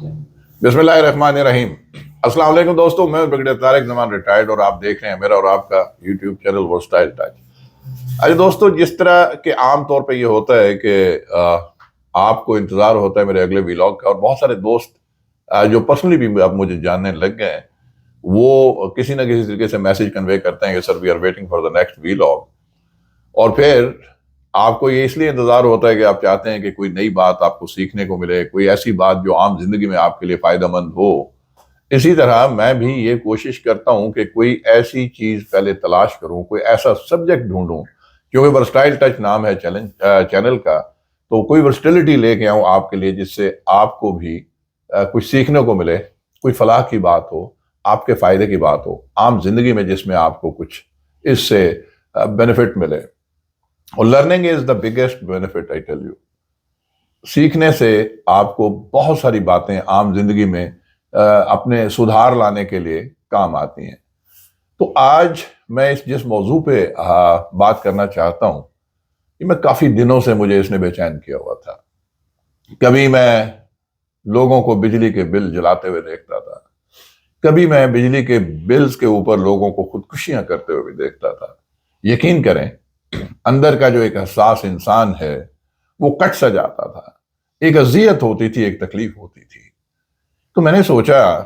बिस्मिल्लाहिर्रहमानिर्रहीम। अस्सलाम वालेकुम दोस्तों, मैं ब्रिगेडियर तारिक जमान रिटायर्ड और आप देख रहे हैं मेरा और आपका यूट्यूब चैनल वर्सटाइल टच। अरे दोस्तों, जिस तरह के आम तौर पे ये होता है कि आपको इंतजार होता है मेरे अगले व्लॉग का, और बहुत सारे दोस्त जो पर्सनली भी अब मुझे जानने लग गए हैं, वो किसी ना किसी तरीके से मैसेज कन्वे करते हैं कि sir we are waiting for the next vlog. और फिर आपको ये इसलिए इंतजार होता है कि आप चाहते हैं कि कोई नई बात आपको सीखने को मिले, कोई ऐसी बात जो आम जिंदगी में आपके लिए फायदेमंद हो। इसी तरह मैं भी ये कोशिश करता हूं कि कोई ऐसी चीज पहले तलाश करूं, कोई ऐसा सब्जेक्ट ढूंढूं, क्योंकि वर्सटाइल टच नाम है चैनल का, तो कोई वर्सटिलिटी लेके आऊं आपके लिए जिससे आपको भी कुछ सीखने को मिले, कोई फलाह की बात हो, आपके फायदे की बात हो आम जिंदगी में, जिसमें आपको कुछ इससे बेनिफिट मिले। और learning is the biggest benefit, I tell you. सीखने से आपको बहुत सारी बातें आम जिंदगी में अपने सुधार लाने के लिए काम आती हैं। तो आज मैं जिस मौजू पे बात करना चाहता हूं, ये मैं काफी दिनों से मुझे इसने बेचैन किया हुआ था। कभी मैं लोगों को बिजली के बिल जलाते हुए देखता था, कभी मैं बिजली के बिल्स के ऊपर लोगों को खुदकुशियां करते हुए भी देखता था। यकीन करें, अंदर का जो एक हसास इंसान है वो कट सा जाता था। एक अजियत होती थी, एक तकलीफ होती थी। तो मैंने सोचा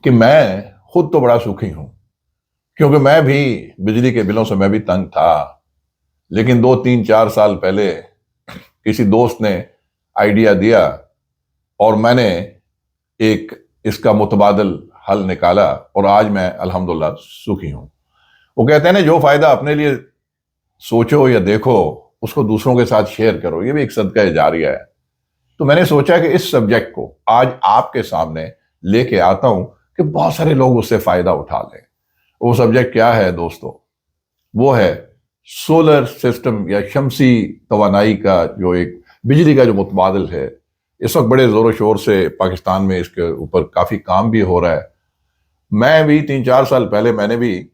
कि मैं खुद तो बड़ा सुखी हूं, क्योंकि मैं भी बिजली के बिलों से मैं भी तंग था। लेकिन 2 3 4 साल पहले किसी दोस्त ने आइडिया दिया और मैंने एक इसका मुतबादल हल निकाला, और आज मैं अल्हम्दुलिल्लाह सुखी हूं। वो कहते हैं ना, जो फायदा अपने लिए सोचो या देखो उसको दूसरों के साथ शेयर करो, ये भी एक सदका जारिया है। तो मैंने सोचा कि इस सब्जेक्ट को आज आपके सामने लेके आता हूं कि बहुत सारे लोग उससे फायदा उठा लें। वो सब्जेक्ट क्या है दोस्तों? वो है सोलर सिस्टम या शमसी तवानाई का जो एक बिजली का जो मुतबादिल है। इस वक्त बड़े जोरों शोर से पाकिस्तान में इसके ऊपर काफी काम भी हो रहा है। मैं भी 3 4 साल पहले मैंने भी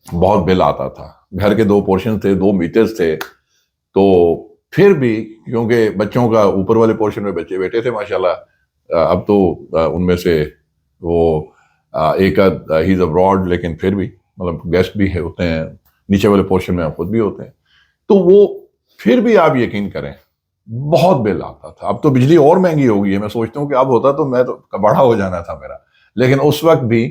बहुत बिल आता था। घर के 2 पोर्शन थे, 2 मीटर्स थे। तो फिर भी क्योंकि बच्चों का ऊपर वाले पोर्शन में बच्चे बैठे थे माशाल्लाह, अब तो उनमें से वो एक ही इज अब्रॉड, लेकिन फिर भी मतलब गेस्ट भी है होते हैं, नीचे वाले पोर्शन में खुद भी होते हैं। तो वो फिर भी आप यकीन करें बहुत बिल आता था। अब तो बिजली और महंगी हो गई है। मैं सोचता हूँ कि अब होता तो मैं तो बड़ा हो जाना था मेरा, लेकिन उस वक्त भी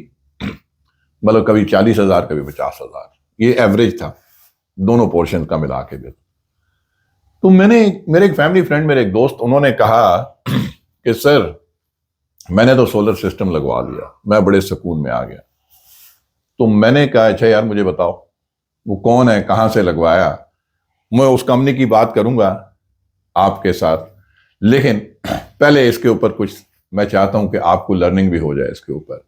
मतलब कभी 40,000 कभी 50,000, ये एवरेज था दोनों पोर्शन का मिला के बिल। तो मेरे एक फैमिली फ्रेंड, मेरे एक दोस्त, उन्होंने कहा कि सर मैंने तो सोलर सिस्टम लगवा लिया, मैं बड़े सुकून में आ गया। तो मैंने कहा अच्छा यार मुझे बताओ वो कौन है, कहां से लगवाया। मैं उस कंपनी की बात करूंगा आपके साथ, लेकिन पहले इसके ऊपर कुछ मैं चाहता हूं कि आपको लर्निंग भी हो जाए इसके ऊपर।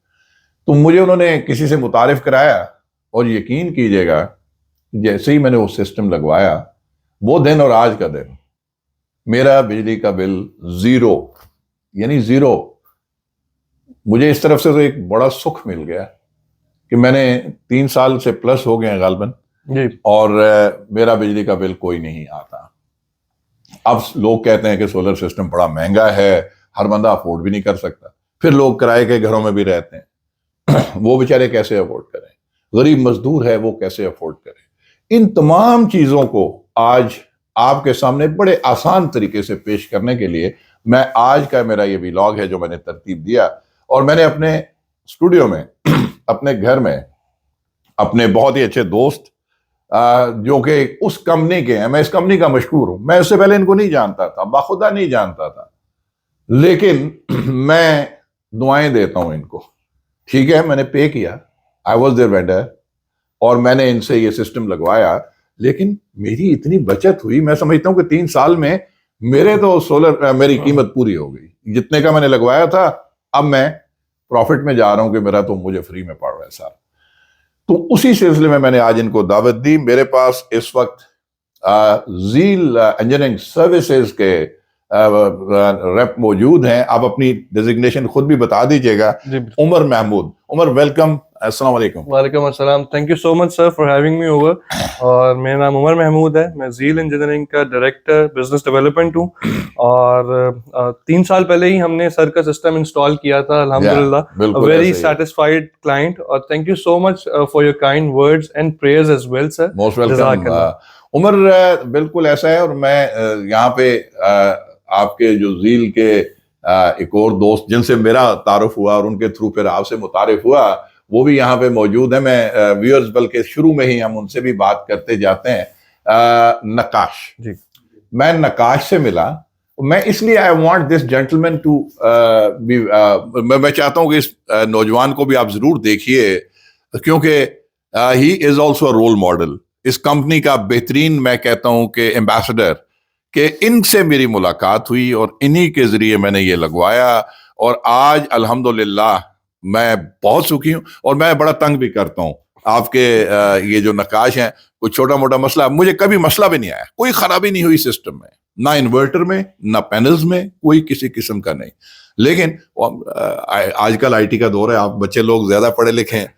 तो मुझे उन्होंने किसी से मुतारिफ कराया, और यकीन कीजिएगा जैसे ही मैंने वो सिस्टम लगवाया, वो दिन और आज का दिन मेरा बिजली का बिल जीरो, यानी जीरो। मुझे इस तरफ से तो एक बड़ा सुख मिल गया कि मैंने 3 साल से प्लस हो गए हैं गालबन जी, और मेरा बिजली का बिल कोई नहीं आता। अब लोग कहते हैं कि सोलर सिस्टम बड़ा महंगा है, हर बंदा अफोर्ड भी नहीं कर सकता। फिर लोग किराए के घरों में भी रहते हैं, वो बेचारे कैसे अफोर्ड करें? गरीब मजदूर है, वो कैसे अफोर्ड करें? इन तमाम चीजों को आज आपके सामने बड़े आसान तरीके से पेश करने के लिए मैं आज का मेरा ये व्लॉग है जो मैंने तरतीब दिया। और मैंने अपने स्टूडियो में अपने घर में अपने बहुत ही अच्छे दोस्त जो कि उस कंपनी के हैं, मैं इस कंपनी का मशहूर हूं। मैं इससे पहले इनको नहीं जानता था, बाखुदा नहीं जानता था, लेकिन मैं दुआएं देता हूं इनको। ठीक है, मैंने पे किया, आई वॉज देयर वेंडर, और मैंने इनसे ये सिस्टम लगवाया। लेकिन मेरी इतनी बचत हुई, मैं समझता हूँ कि 3 साल में मेरे तो सोलर मेरी कीमत पूरी हो गई। जितने का मैंने लगवाया था, अब मैं प्रॉफिट में जा रहा हूं कि मेरा तो मुझे फ्री में पड़ रहा है सारा। तो उसी सिलसिले में मैंने आज इनको दावत दी। मेरे पास इस वक्त जील इंजीनियरिंग सर्विसेज के रेप मौजूद हैं। आप अपनी डेजिग्नेशन खुद भी बता दीजिएगा। उमर महमूद। उमर, वेलकम अस्सलाम वालेकुम। वालेकुम अस्सलाम। Thank you so much sir for having me over. और मेरा नाम उमर महमूद है, मैं ज़ील इंजीनियरिंग का डायरेक्टर बिजनेस डेवलपमेंट हूँ। और 3 साल पहले ही हमने सर का सिस्टम इंस्टॉल किया था, अल्हम्दुलिल्लाह। बिल्कुल वेरी ऐसे ही है। सेटिस्फाइड क्लाइंट, और thank you so much for your kind words and prayers as well sir. Most welcome जज़ाकल्लाह। उमर। बिल्कुल ऐसा है। और मैं यहाँ पे आपके जो ज़ील के एक और दोस्त जिनसे मेरा तारुफ हुआ और उनके थ्रू फिर आपसे मुतारिफ हुआ, वो भी यहाँ पे मौजूद है। मैं व्यूअर्स बल्कि शुरू में ही हम उनसे भी बात करते जाते हैं। नकाश जी, मैं नकाश से मिला। मैं इसलिए I want this gentleman to be, मैं चाहता हूँ कि इस नौजवान को भी आप जरूर देखिए, क्योंकि he is also role model, इस कंपनी का बेहतरीन, मैं कहता हूँ कि एम्बेसडर, कि इनसे मेरी मुलाकात हुई और इन्हीं के जरिए मैंने ये लगवाया। और आज अल्हम्दुलिल्लाह मैं बहुत सुखी हूँ। और मैं बड़ा तंग भी करता हूँ आपके ये जो नकाश हैं। कोई छोटा मोटा मसला, मुझे कभी मसला भी नहीं आया, कोई खराबी नहीं हुई सिस्टम में, ना इन्वर्टर में ना पैनल्स में, कोई किसी किस्म का नहीं। लेकिन आजकल आईटी का दौर है, आप बच्चे लोग ज्यादा पढ़े लिखे हैं,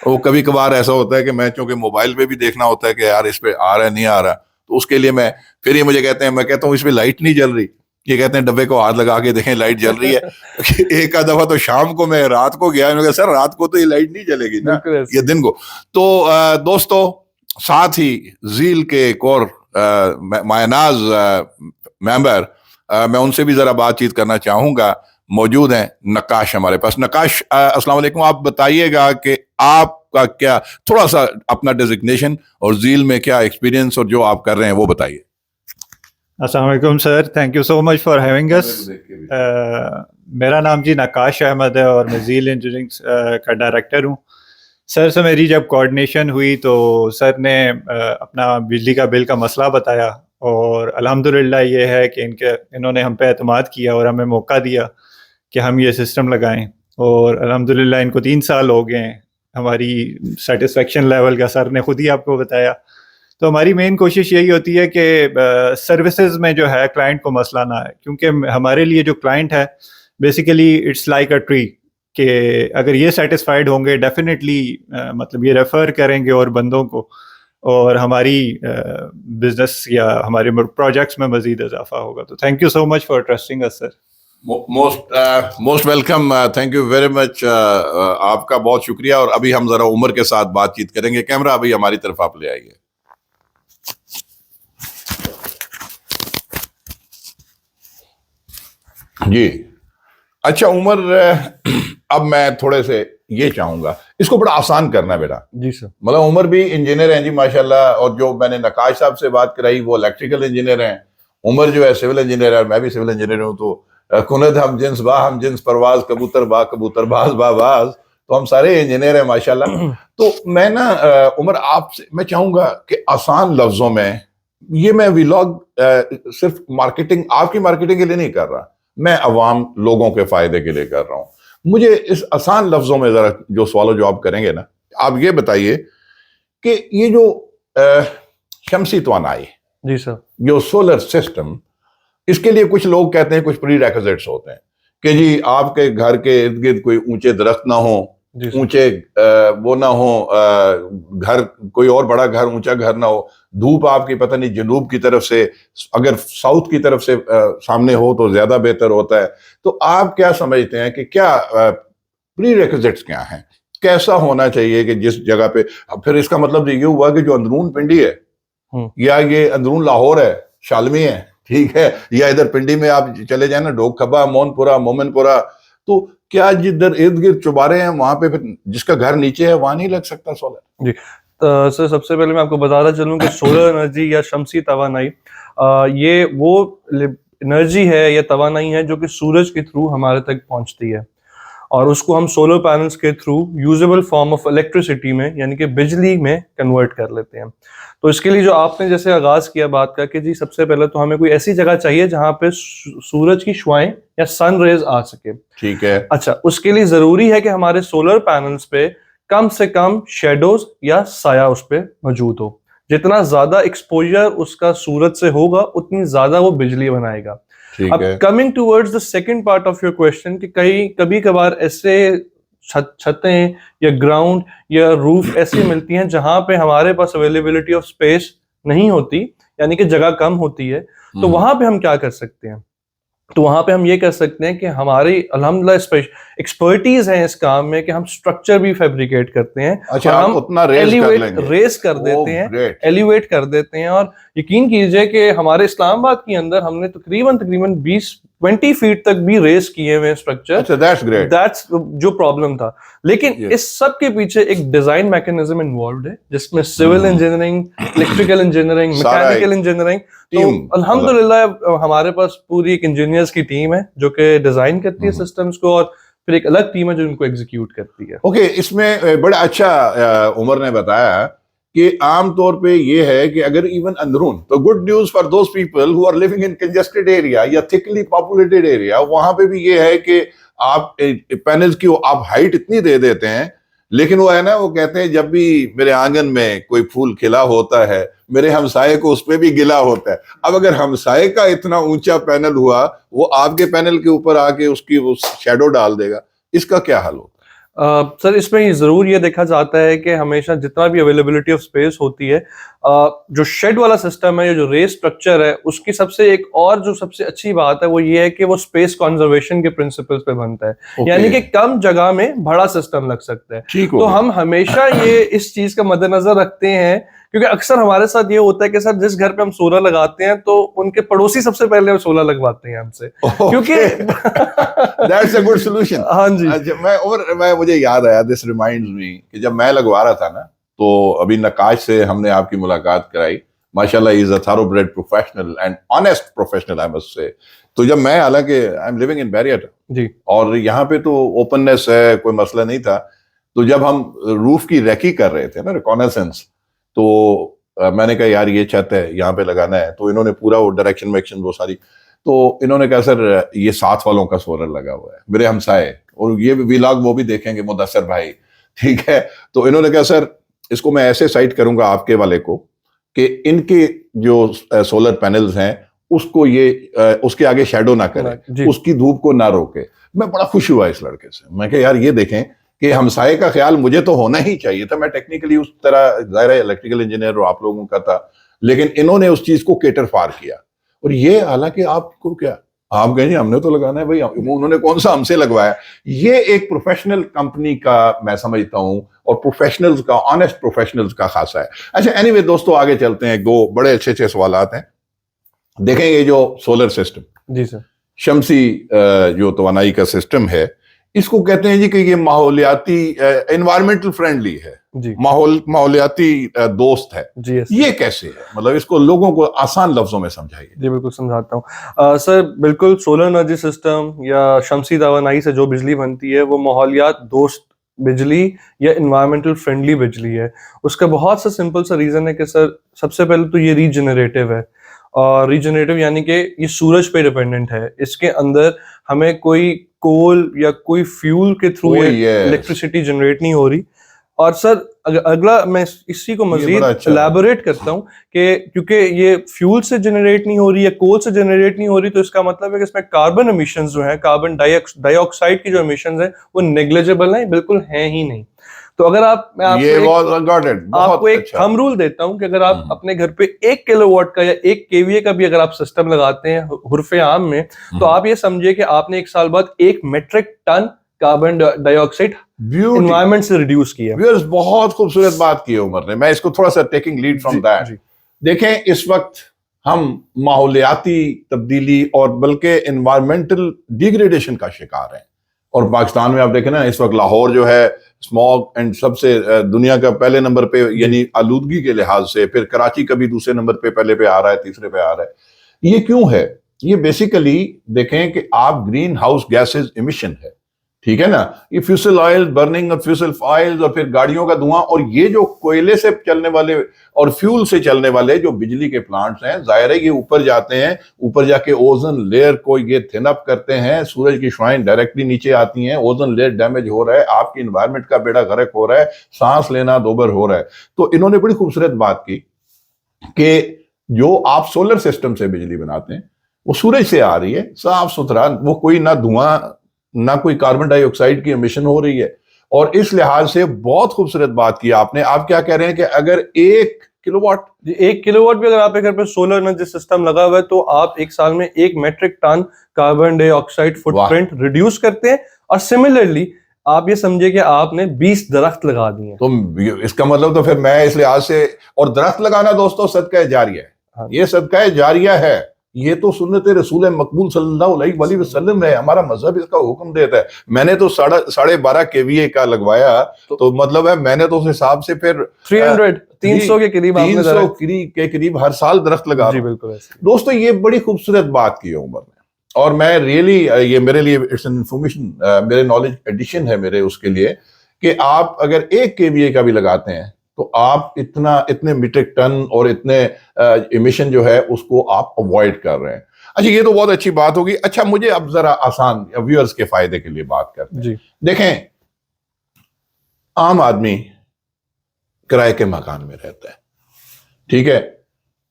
वो कभी कभार ऐसा होता है कि मैं चूंकि मोबाइल पे भी देखना होता है कि यार इस पे आ रहा है नहीं आ रहा, तो उसके लिए मैं फिर ये मुझे कहते हैं, मैं कहता हूँ इस पे लाइट नहीं जल रही, ये कहते हैं डब्बे को हाथ लगा के देखें लाइट जल रही है। एक आध दफा तो शाम को मैं रात को गया, मैंने कहा सर रात को तो ये लाइट नहीं जलेगी ना, बिल्कुल ऐसे। ये दिन को। तो दोस्तों, साथ ही ज़ील के एक और मायनाज मेंबर, मैं उनसे भी जरा बातचीत करना चाहूंगा। मौजूद हैं नकाश हमारे पास। नकाश, अस्सलाम वालेकुम। आप बताइएगा कि आपका क्या, थोड़ा सा अपना डेजिग्नेशन और ज़ील में क्या एक्सपीरियंस और जो आप कर रहे हैं वो बताइए। अस्सलाम वालेकुम sir, thank you so much for having us. मेरा नाम जी नकाश अहमद है और मैं ज़ील इंजीनियरिंग का डायरेक्टर हूँ। सर से मेरी जब कोऑर्डिनेशन हुई तो सर ने अपना बिजली का बिल का मसला बताया, और अल्हम्दुलिल्लाह ये है कि इन्होंने हम पे एतमाद किया और हमें मौका दिया कि हम ये सिस्टम लगाएं। और अल्हम्दुलिल्लाह इनको 3 साल हो गए हैं। हमारी सेटिस्फेक्शन लेवल का सर ने खुद ही आपको बताया। तो हमारी मेन कोशिश यही होती है कि सर्विसेज में जो है क्लाइंट को मसला ना है, क्योंकि हमारे लिए जो क्लाइंट है basically it's like a tree, कि अगर ये सेटिस्फाइड होंगे डेफिनेटली मतलब ये रेफर करेंगे और बंदों को, और हमारी बिजनेस या हमारे प्रोजेक्ट्स में मजीद इजाफा होगा। तो thank you so much for trusting us sir. Most welcome, thank you very much. आपका बहुत शुक्रिया। और अभी हम जरा उमर के साथ बातचीत करेंगे। कैमरा अभी हमारी तरफ आप ले आइए। जी अच्छा उमर, अब मैं थोड़े से ये चाहूंगा, इसको बड़ा आसान करना बेटा। जी सर। मतलब उमर भी इंजीनियर हैं जी माशाल्लाह, और जो मैंने नकाश साहब से बात कराई वो इलेक्ट्रिकल इंजीनियर हैं। उमर जो है सिविल इंजीनियर है, मैं भी सिविल इंजीनियर हूँ। तो कुनद हम जिन्स बा हम जिन्स परवाज, कबूतर बा कबूतर बाज बा बाज, तो हम सारे इंजीनियर हैं माशाल्लाह। तो मैं ना उमर आपसे मैं चाहूंगा कि आसान लफ्जों में, ये मैं व्लॉग सिर्फ मार्केटिंग, आपकी मार्केटिंग के लिए नहीं कर रहा, मैं अवाम लोगों के फायदे के लिए कर रहा हूं। मुझे इस आसान लफ्जों में जरा जो सवाल जवाब करेंगे ना, आप ये बताइए कि ये जो शमसी तवानाई, जी सर। जो सोलर सिस्टम, इसके लिए कुछ लोग कहते हैं कुछ प्री रेक्विजिट्स होते हैं कि जी आपके घर के इर्द गिर्द कोई ऊंचे दरख्त ना हो, ऊंचे वो ना हो, घर कोई और बड़ा घर, ऊंचा घर ना हो, धूप आपकी पता नहीं जनूब की तरफ से, अगर साउथ की तरफ से सामने हो तो ज्यादा बेहतर होता है। तो आप क्या समझते हैं कि क्या प्री रिक्विजिट्स क्या हैं, कैसा होना चाहिए कि जिस जगह पे, फिर इसका मतलब ये हुआ कि जो अंदरून पिंडी है या ये अंदरून लाहौर है, शालमी है, ठीक है, या इधर पिंडी में आप चले जाए ना, डोक खबा, मोनपुरा, मोमिनपुरा, तो क्या जिधर इर्द गिर्द चुबारे हैं वहां पे फिर जिसका घर नीचे है वहां नहीं लग सकता सोलर? जी सर, सबसे पहले मैं आपको बताना चलूँ कि सोलर एनर्जी या शमसी तवानाई ये वो एनर्जी है या तवानाई है जो कि सूरज के थ्रू हमारे तक पहुंचती है, और उसको हम सोलर पैनल्स के through usable form of electricity में यानी कि बिजली में कन्वर्ट कर लेते हैं। तो इसके लिए जो आपने जैसे आगाज किया बात का कि जी सबसे पहले तो हमें कोई ऐसी जगह चाहिए जहां पे सूरज की शुआएं या सन रेज आ सके। ठीक है। अच्छा, उसके लिए जरूरी है कि हमारे सोलर पैनल्स पे कम से कम शेडोज या साया उस पे मौजूद हो। जितना ज्यादा एक्सपोजर उसका सूरज से होगा उतनी ज्यादा वो बिजली बनाएगा। अब coming towards the second part of your question कि कभी कभार ऐसे छतें या ग्राउंड या रूफ ऐसी मिलती हैं जहां पे हमारे पास अवेलेबिलिटी ऑफ स्पेस नहीं होती, यानी कि जगह कम होती है, तो वहां पे हम क्या कर सकते हैं? तो वहां पे हम ये कर सकते हैं कि हमारी अल्हम्दुलिल्लाह एक्सपर्टीज है इस काम में कि हम स्ट्रक्चर भी फैब्रिकेट करते हैं। अच्छा, और आप हम उतना रेस कर देते हैं। देते हैं, एलिवेट कर देते हैं। और यकीन कीजिए कि हमारे इस्लामाबाद के अंदर हमने तकरीबन 20 फीट तक भी रेस किए हुए स्ट्रक्चर। अच्छा, दैट्स ग्रेट। दैट्स जो प्रॉब्लम था। लेकिन Yes. इस सब के पीछे एक डिजाइन मैकेनिज्म इन्वॉल्व है, जिसमें सिविल इंजीनियरिंग, इलेक्ट्रिकल इंजीनियरिंग, सारा मैकेनिकल इंजीनियरिंग, तो टीम, अल्हम्दुलिल्लाह हमारे पास पूरी एक इंजीनियर्स की टीम है जो कि डिजाइन करती है सिस्टम्स को, और फिर एक अलग टीम है जो इनको एग्जीक्यूट करती है। ओके, इसमें बड़ा अच्छा उमर ने बताया कि आम तौर पे ये है कि अगर इवन अंदरून, तो good news for those people who are living in congested area या थिकली पॉपुलेटेड एरिया, वहां पे भी ये है कि आप पैनल्स की आप हाइट इतनी दे देते हैं, लेकिन वो है ना, वो कहते हैं जब भी मेरे आंगन में कोई फूल खिला होता है, मेरे हमसाये को उस पर भी गिला होता है। अब अगर हमसाये का इतना ऊंचा पैनल हुआ, वो आपके पैनल के ऊपर आके उसकी वो शैडो डाल देगा, इसका क्या हल होगा? सर इसमें जरूर ये देखा जाता है कि हमेशा जितना भी अवेलेबिलिटी ऑफ स्पेस होती है, जो शेड वाला सिस्टम है या जो रेस स्ट्रक्चर है, उसकी सबसे एक और जो सबसे अच्छी बात है वो ये है कि वो स्पेस कंजर्वेशन के प्रिंसिपल्स पे बनता है। Okay. यानी कि कम जगह में बड़ा सिस्टम लग सकता है। ठीक तो हम हमेशा ये इस चीज का मद्देनजर रखते हैं, क्योंकि अक्सर हमारे साथ ये होता है कि सर जिस घर पे हम सोलर लगाते हैं तो उनके पड़ोसी सबसे पहले सोलर लगवाते हैं हमसे, क्योंकि दैट्स अ गुड सॉल्यूशन। हाँ जी। अच्छा, मैं मुझे याद आया, दिस रिमाइंड्स मी कि जब मैं लगवा रहा था ना, तो अभी नकाश से हमने आपकी मुलाकात कराई। माशाल्लाह, is a thoroughbred professional and honest professional, I must say. तो जब मैं, हालांकि I am living in Bahria जी, और यहाँ पे तो ओपननेस है, कोई मसला नहीं था। तो जब हम रूफ की रेकी कर रहे थे ना, रिकॉनेसेंस, तो मैंने कहा यार ये छत है, यहाँ पे लगाना है। तो इन्होंने पूरा वो डायरेक्शन वेक्शन वो सारी, तो इन्होंने कहा सर ये साथ वालों का सोलर लगा हुआ है, मेरे हमसाए, और ये व्लॉग वो भी देखेंगे मुदस्सर भाई, ठीक है। तो इन्होंने कहा सर इसको मैं ऐसे साइट करूंगा आपके वाले को कि इनके जो सोलर पैनल्स हैं उसको ये उसके आगे शेडो ना करे, उसकी धूप को ना रोके। मैं बड़ा खुश हुआ इस लड़के से। मैं कहा यार ये देखें कि हमसाये का ख्याल मुझे तो होना ही चाहिए था। मैं टेक्निकली उस तरह ज़ाहिर है इलेक्ट्रिकल इंजीनियर और आप लोगों का था, लेकिन इन्होंने उस चीज को केटर फार किया। और ये हालांकि आपको क्या, आप कहेंगे हमने तो लगाना है भाई, उन्होंने कौन सा हमसे लगवाया। ये एक प्रोफेशनल कंपनी का मैं समझता हूं, और प्रोफेशनल्स का, ऑनेस्ट प्रोफेशनल्स का खासा है। अच्छा, एनीवे दोस्तों आगे चलते हैं। दो बड़े अच्छे अच्छे सवाल हैं। देखें ये जो सोलर सिस्टम, जी सर, शमसी जो तवानाई का सिस्टम है, इसको कहते हैं जी कि ये माहौलियाती एनवायरमेंटल फ्रेंडली है, जी, माहौलियाती दोस्त है। जी yes, ये कैसे है, मतलब इसको लोगों को आसान लफ्जों में समझाइए। जी बिल्कुल समझाता हूँ। सर बिल्कुल सोलर एनर्जी सिस्टम या शमसी तवानाई से जो बिजली बनती है वो माहौलियात दोस्त बिजली या इन्वायरमेंटल फ्रेंडली बिजली है। उसका बहुत सा सिंपल सा रीजन है कि सर सबसे पहले तो ये रीजनरेटिव है, और रीजनरेटिव यानी कि ये सूरज पे डिपेंडेंट है। इसके अंदर हमें कोई कोल या कोई फ्यूल के थ्रू इलेक्ट्रिसिटी जनरेट नहीं हो रही। और सर अगला मैं इसी को मजीद एलैबोरेट करता हूँ कि क्योंकि ये फ्यूल से जनरेट नहीं हो रही या कोल से जनरेट नहीं हो रही, तो इसका मतलब है कि इसमें कार्बन एमिशंस जो हैं, कार्बन डाइऑक्साइड की जो एमिशंस हैं वो नेग्लिजिबल हैं, बिल्कुल हैं ही नहीं। तो अगर मैं आपको एक थंब रूल देता हूं कि अगर आप अपने घर पे 1 किलोवाट का या 1 केवीए का भी अगर आप सिस्टम लगाते हैं हुर्फे आम में, तो आप ये समझिए कि आपने 1 साल बाद 1 metric ton carbon dioxide environment से रिड्यूस किया। बहुत खूबसूरत बात की है उमर ने। मैं इसको थोड़ा सा टेकिंग लीड फ्रॉम दैट। देखें, इस वक्त हम माहौलियाती तब्दीली और बल्कि एनवायरमेंटल डिग्रेडेशन का शिकार हैं। और पाकिस्तान में आप देखें ना, इस वक्त लाहौर जो है स्मॉग एंड सबसे दुनिया का पहले नंबर पे, यानी आलूदगी के लिहाज से, फिर कराची कभी दूसरे नंबर पे, पहले पे आ रहा है, तीसरे पे आ रहा है। ये क्यों है? ये बेसिकली देखें कि आप ग्रीन हाउस गैसेज इमिशन है, ठीक है ना, ये फ्यूसल ऑयल बर्निंग और फ्यूसल ऑयल्स और फिर गाड़ियों का धुआं, और ये जो कोयले से चलने वाले और फ्यूल से चलने वाले जो बिजली के प्लांट्स हैं, जाहिर है ये ऊपर जाते हैं, ऊपर जाके ओजोन लेयर को ये थिन अप करते हैं, सूरज की शुआएं डायरेक्टली नीचे आती हैं, ओजोन लेयर डैमेज हो रहा है, आपकी इन्वायरमेंट का बेड़ा गर्क हो रहा है, सांस लेना दोबर हो रहा है। तो इन्होंने बड़ी खूबसूरत बात की कि जो आप सोलर सिस्टम से बिजली बनाते हैं वो सूरज से आ रही है, साफ सुथरा, वो कोई ना धुआं ना कोई कार्बन डाइऑक्साइड की एमिशन हो रही है, और इस लिहाज से बहुत खूबसूरत बात की आपने। आप क्या कह रहे हैं कि अगर 1 किलोवाट 1 किलोवाट भी अगर आपके घर पे सोलर एनर्जी सिस्टम लगा हुआ है तो आप एक साल में 1 metric ton carbon dioxide footprint reduce करते हैं। और सिमिलरली आप ये समझिए कि आपने 20 दरख्त लगा दिए हैं। तो इसका मतलब तो फिर मैं इस लिहाज से, और दरख्त लगाना दोस्तों सदका जारिया है। हाँ। ये सदका जारिया है, ये तो सुन्नत रसूल मकबूल सल्लल्लाहु अलैहि वसल्लम है, हमारा मजहब इसका हुक्म देता है। मैंने तो 12.5 kVA का लगवाया, तो मतलब है मैंने तो उस हिसाब से फिर 300 के करीब 300 के करीब हर साल दरख्त लगा जी रहा हूं। बिल्कुल ऐसे। दोस्तों ये बड़ी खूबसूरत बात की है उमर ने, और मैं रियली, ये मेरे लिए इट्स एन इंफॉर्मेशन, मेरे नॉलेज एडिशन है मेरे उसके लिए, कि आप अगर 1 kVA का भी लगाते हैं तो आप इतने मीट्रिक टन और इतने इमिशन जो है उसको आप अवॉइड कर रहे हैं। अच्छा, ये तो बहुत अच्छी बात होगी। अच्छा, मुझे अब जरा आसान व्यूअर्स के फायदे के लिए बात करते हैं। जी देखें, आम आदमी किराए के मकान में रहता है, ठीक है।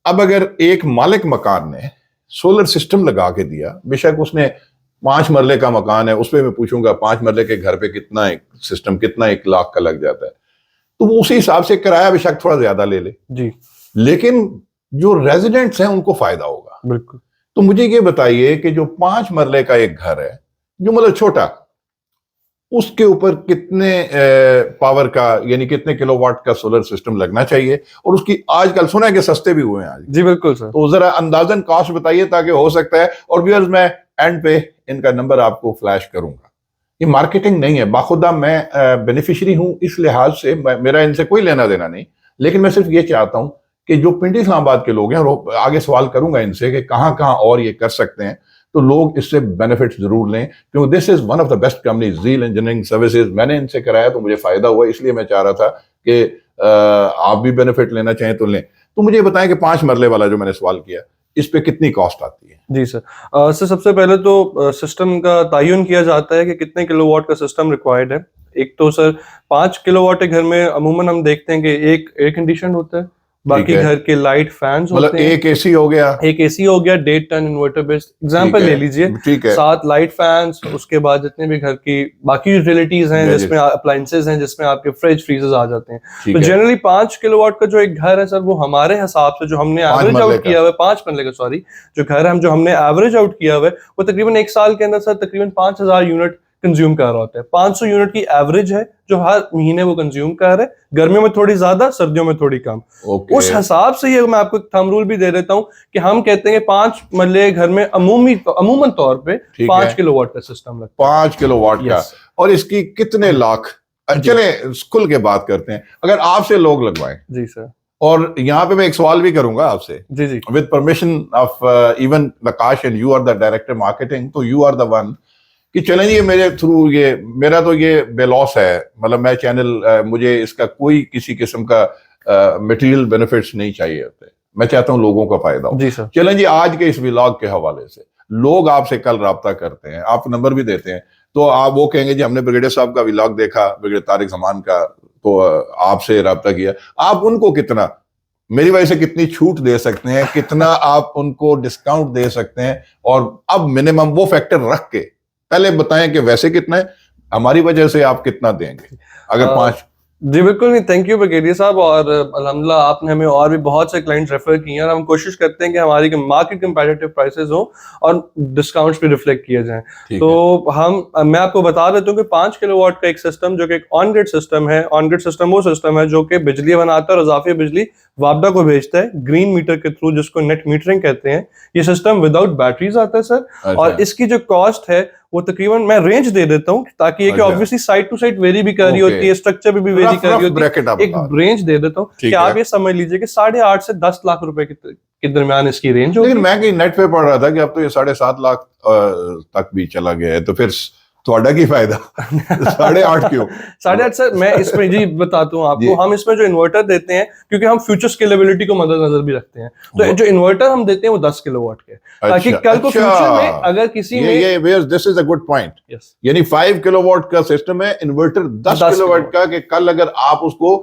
अब अगर एक मालिक मकान ने सोलर सिस्टम लगा के दिया, बेशक उसने 5 मरले का मकान है, उस पर मैं पूछूंगा 5 मरले के घर पे कितना एक सिस्टम, कितना 1 लाख का लग जाता है, तो वो उसी हिसाब से किराया बेशक थोड़ा ज्यादा ले ले, जी लेकिन जो रेजिडेंट्स हैं उनको फायदा होगा। बिल्कुल। तो मुझे ये बताइए कि जो 5 मरले का एक घर है, जो मतलब छोटा, उसके ऊपर कितने पावर का, यानी कितने किलोवाट का सोलर सिस्टम लगना चाहिए, और उसकी आजकल सुना है कि सस्ते भी हुए हैं आज। जी बिल्कुल सर। तो जरा अंदाजन कॉस्ट बताइए, ताकि हो सकता है, और व्यूअर्स मैं एंड पे इनका नंबर आपको फ्लैश करूंगा। ये मार्केटिंग नहीं है, बाखुदा मैं बेनिफिशियरी हूं, इस लिहाज से मेरा इनसे कोई लेना देना नहीं, लेकिन मैं सिर्फ ये चाहता हूं कि जो पिंडी इस्लामाबाद के लोग हैं, और आगे सवाल करूंगा इनसे कि कहां कहां और ये कर सकते हैं, तो लोग इससे बेनिफिट जरूर लें, क्योंकि this is one of the best company, zeal engineering services. मैंने इनसे कराया तो मुझे फायदा हुआ, इसलिए मैं चाह रहा था कि आप भी बेनिफिट लेना चाहें तो लें। तो मुझे बताएं कि 5 मरले वाला जो मैंने सवाल किया, इस पे कितनी कॉस्ट आती है? जी सर। सर सबसे पहले तो सिस्टम का तयन किया जाता है कि कितने किलोवाट का सिस्टम रिक्वायर्ड है। एक तो सर 5 किलोवाट के घर में अमूमन हम देखते हैं कि एक एयर कंडीशन होता है, बाकी है। घर के लाइट फैंस मतलब होते हैं, एक एसी हो गया, एक एसी हो गया, 1.5 टन इन्वर्टर बेस्ड एग्जांपल ले लीजिए, ठीक है, 7 लाइट फैंस, उसके बाद जितने भी घर की बाकी यूटिलिटीज हैं जिसमें अप्लायंसेस हैं, जिसमें आपके फ्रिज फ्रीजर्स आ जाते हैं। तो जनरली 5 किलोवाट का जो एक घर है सर, वो हमारे हिसाब से जो हमने एवरेज आउट किया हुआ है, 5 मरले का सॉरी, जो घर हम जो हमने एवरेज आउट किया हुआ है, वो तकरीबन 1 साल के अंदर सर तकरीबन 5000 यूनिट कंज्यूम कर रहा होता है। 500 यूनिट की एवरेज है जो हर महीने वो कंज्यूम कर रहे हैं, गर्मियों में थोड़ी ज्यादा, सर्दियों में थोड़ी कम। उस हिसाब से ये मैं आपको थंब रूल भी दे देता हूं कि हम कहते हैं कि 5 मरले घर में अमूमन तौर पे 5 किलोवाट का सिस्टम लगता है। 5 किलोवाट का, और इसकी कितने लाख? चले कुल के बात करते हैं, अगर आपसे लोग लगवाएं। जी सर। और यहाँ पे मैं एक सवाल भी करूंगा आपसे, जी जी, विद परमिशन ऑफ इवन नकाश, and you are the director marketing, तो यू आर द वन कि चलें ये मेरे थ्रू, ये मेरा तो ये बेलॉस है, मतलब मैं चैनल, मुझे इसका कोई किसी किस्म का मटेरियल बेनिफिट्स नहीं चाहिए होते, मैं चाहता हूं लोगों का फायदा हो। जी सर। चलें जी, आज के इस व्लॉग के हवाले से लोग आपसे कल राब्ता करते हैं, आप नंबर भी देते हैं, तो आप वो कहेंगे जी हमने ब्रिगेडियर साहब का व्लॉग देखा, ब्रिगेडियर तारिक जमान का, तो आपसे राब्ता किया। आप उनको कितना, मेरी वजह से कितनी छूट दे सकते हैं, कितना आप उनको डिस्काउंट दे सकते हैं, और अब मिनिमम वो फैक्टर रख के पहले बताएं कि वैसे कितना है, हमारी वजह से आप कितना देंगे अगर 5? जी बिल्कुल नहीं, थैंक यू ब्रिगेडियर साहब, और अल्हम्दुलिल्लाह आपने हमें और भी बहुत से क्लाइंट्स रेफर किए हैं, और हम कोशिश करते हैं कि हमारी मार्केट कंपैटिटिव प्राइसेस हो और डिस्काउंट्स भी रिफ्लेक्ट किए जाएं। तो मैं आपको बता देता हूँ कि 5 किलोवाट का एक सिस्टम जो कि एक ऑन ग्रिड सिस्टम है, ऑन ग्रिड सिस्टम वो सिस्टम है जो कि बिजली बनाता है और इजाफी बिजली वापडा को भेजता है ग्रीन मीटर के थ्रू, जिसको नेट मीटरिंग कहते हैं। ये सिस्टम विदाउट बैटरीज आता है सर, और इसकी जो कॉस्ट है वो तकरीबन, मैं रेंज दे देता हूँ ताकि ये कि obviously site to site vary भी कर रही होती है, स्ट्रक्चर भी वेरी कर रही होती है, एक रेंज दे देता हूँ कि आप ये समझ लीजिए कि 8.5 से 10 लाख रुपए के दरमियान इसकी रेंज होगी। लेकिन मैं कहीं नेट पे पढ़ रहा था कि अब तो ये 7.5 लाख तक भी चला गया है, तो फिर थोड़ा की फायदा 8.5 क्यों? 8.5 सर, मैं इसमें जी बताता हूँ आपको, हम इसमें जो इन्वर्टर देते हैं, क्योंकि हम फ्यूचर स्केलेबिलिटी को मद्देनजर भी रखते हैं, तो जो इन्वर्टर हम देते हैं वो 10 किलोवाट के, ताकि कल को फ्यूचर में अगर किसी में, this is a good point, yes, यानी 5 किलोवाट का सिस्टम है, इन्वर्टर 10 किलोवाट का, कि कल अगर आप उसको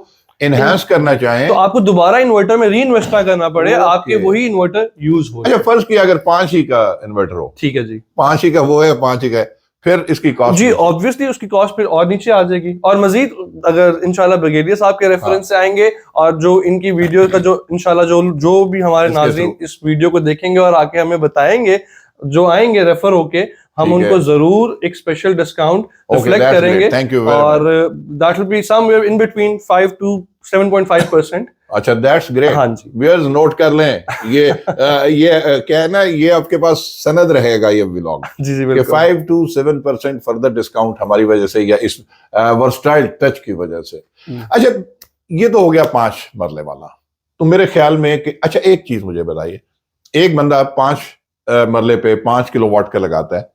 एनहांस करना चाहें तो आपको दोबारा इन्वर्टर में री इन्वेस्ट ना करना पड़े, आपके वही इन्वर्टर यूज हो। अच्छा, फर्ज किया अगर 5 ही का इन्वर्टर हो, ठीक है जी, 5 ही का वो है, 5 ही का है, फिर इसकी कॉस्ट जी ऑब्वियसली उसकी कॉस्ट फिर और नीचे आ जाएगी। और मजीद अगर इंशाल्लाह ब्रिगेडियर साहब के रेफरेंस से आएंगे और जो इनकी वीडियो का जो इंशाल्लाह जो भी हमारे इसके नाज़रीन इस वीडियो को देखेंगे और आके हमें बताएंगे, जो आएंगे रेफर होके, हम ठीक है। उनको जरूर एक स्पेशल डिस्काउंट रिफ्लेक्ट that's करेंगे। great. Thank you very और that will be somewhere in between 5 to 7.5%। अच्छा, दैट्स ग्रेट। हाँ जी। व्यूअर्स नोट कर लें, ये क्या है ना, ये आपके पास सनद रहेगा ये व्लॉग जी जी कि बिल्कुल। 5 to 7% फर्दर डिस्काउंट हमारी वजह से या इस वर्सटाइल टच की वजह से। अच्छा, ये तो हो गया 5 मरले वाला। तो मेरे ख्याल में कि अच्छा एक चीज मुझे बताइए, एक बंदा 5 मरले पे 5 किलोवाट का लगाता है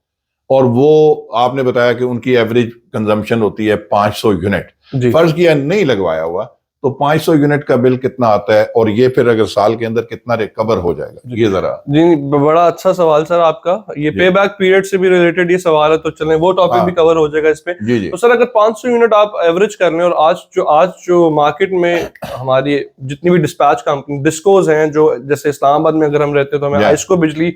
और वो आपने बताया कि उनकी एवरेज कंजम्पशन होती है 500 यूनिट। जी फर्ज किया नहीं लगवाया हुआ तो 500 यूनिट का बिल कितना आता है, और ये फिर अगर साल के अंदर कितना रिकवर हो जाएगा, ये जरा। जी बड़ा अच्छा सवाल सर आपका। ये जी। पे बैक पीरियड से भी रिलेटेड ये सवाल है, तो चलें वो टॉपिक हाँ। भी कवर हो जाएगा इस पे। जी जी तो सर अगर 500 यूनिट आप एवरेज कर लें, और आज जो मार्केट में हमारी जितनी भी डिस्पैच कंपनी डिस्कोज हैं, जो जैसे इस्लामाबाद में अगर हम रहते हैं तो हमें Yeah. आइस्को बिजली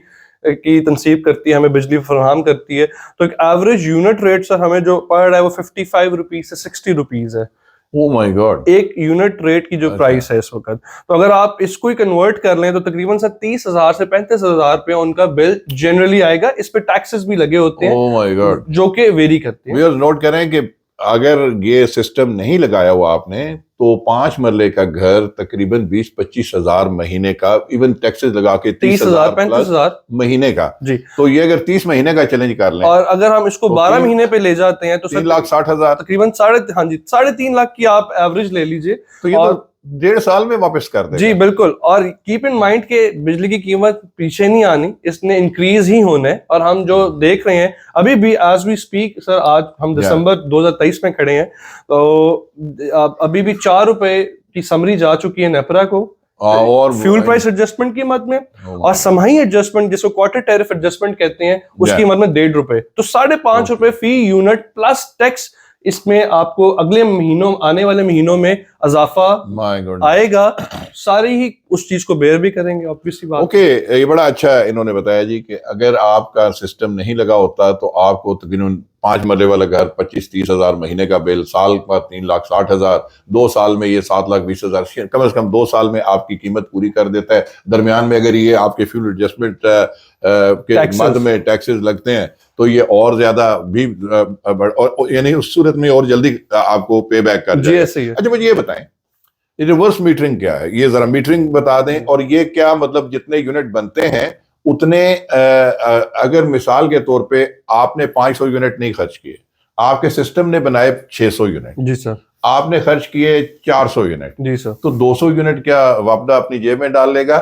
की तनसीब करती है, हमें बिजली फराहम करती है। तो एक एवरेज यूनिट रेट सर हमें जो पड़ रहा है वो 55 रुपीज से 60 रुपीज है। Oh my God. एक यूनिट रेट की जो अच्छा। प्राइस है इस वक्त। तो अगर आप इसको ही कन्वर्ट कर लें तो तकरीबन सर 30,000 से 35,000 रुपये उनका बिल जनरली आएगा। इस पे टैक्सेस भी लगे होते हैं ओ माय गॉड। जो कि वेरी करते हैं। व्यूअर्स नोट करें कि अगर ये सिस्टम नहीं लगाया हुआ आपने तो 5 मरले का घर तकरीबन 20-25 हजार महीने का, इवन टैक्सेस लगा के 30,000 30,000 35,000 महीने का। जी। तो ये अगर 30 महीने का चैलेंज कर लें और अगर हम इसको तो 12 तीन- महीने पे ले जाते हैं तो सर 3,60,000, तकरीबन 3.5 लाख की आप एवरेज ले लीजिए। तो ये और तो 1.5 साल में वापस कर देगा। जी बिल्कुल। और कीप इन माइंड के बिजली की कीमत पीछे नहीं आनी, इसने इंक्रीज ही होना है। और हम जो देख रहे हैं अभी भी एज वी स्पीक सर, आज हम दिसंबर 2023 में खड़े हैं, तो अभी भी 4 रुपए की समरी जा चुकी है नेपरा को और फ्यूल प्राइस एडजस्टमेंट की मद में, और समाही एडजस्टमेंट जिसको क्वार्टर टैरिफ एडजस्टमेंट कहते हैं उसकी मद में 1.5 रुपए। तो 5.5 रुपए फी यूनिट प्लस टैक्स, इसमें आपको अगले महीनों आने वाले महीनों में इजाफा माय गॉड। आएगा। सारे ही उस चीज को बेयर भी करेंगे, ऑब्वियसली बात। ओके, ये बड़ा अच्छा इन्होंने बताया जी कि अगर आपका सिस्टम नहीं लगा होता तो आपको तकरीबन 5 मरले वाला घर 25-30 हजार महीने का बिल, साल का 3,60,000, 2 साल में ये 7,20,000, कम से कम 2 साल में आपकी कीमत पूरी कर देता है। दरमियान में अगर ये आपके फ्यूल एडजस्टमेंट के Taxes। मद में टैक्सेस लगते हैं तो ये और ज्यादा भी और यानी उस सूरत में और जल्दी आपको पे बैक कर जी जाएगा। ऐसे ही है। अच्छा मुझे ये बताएं, ये रिवर्स मीटरिंग क्या है, ये जरा मीटरिंग बता दें। और ये क्या मतलब जितने यूनिट बनते हैं उतने अगर मिसाल के तौर पे आपने 500 यूनिट नहीं खर्च किए, आपके सिस्टम ने बनाए 600 यूनिट, जी सर। आपने खर्च किए 400 यूनिट, जी सर। तो 200 यूनिट क्या वापदा अपनी जेब में डाल लेगा,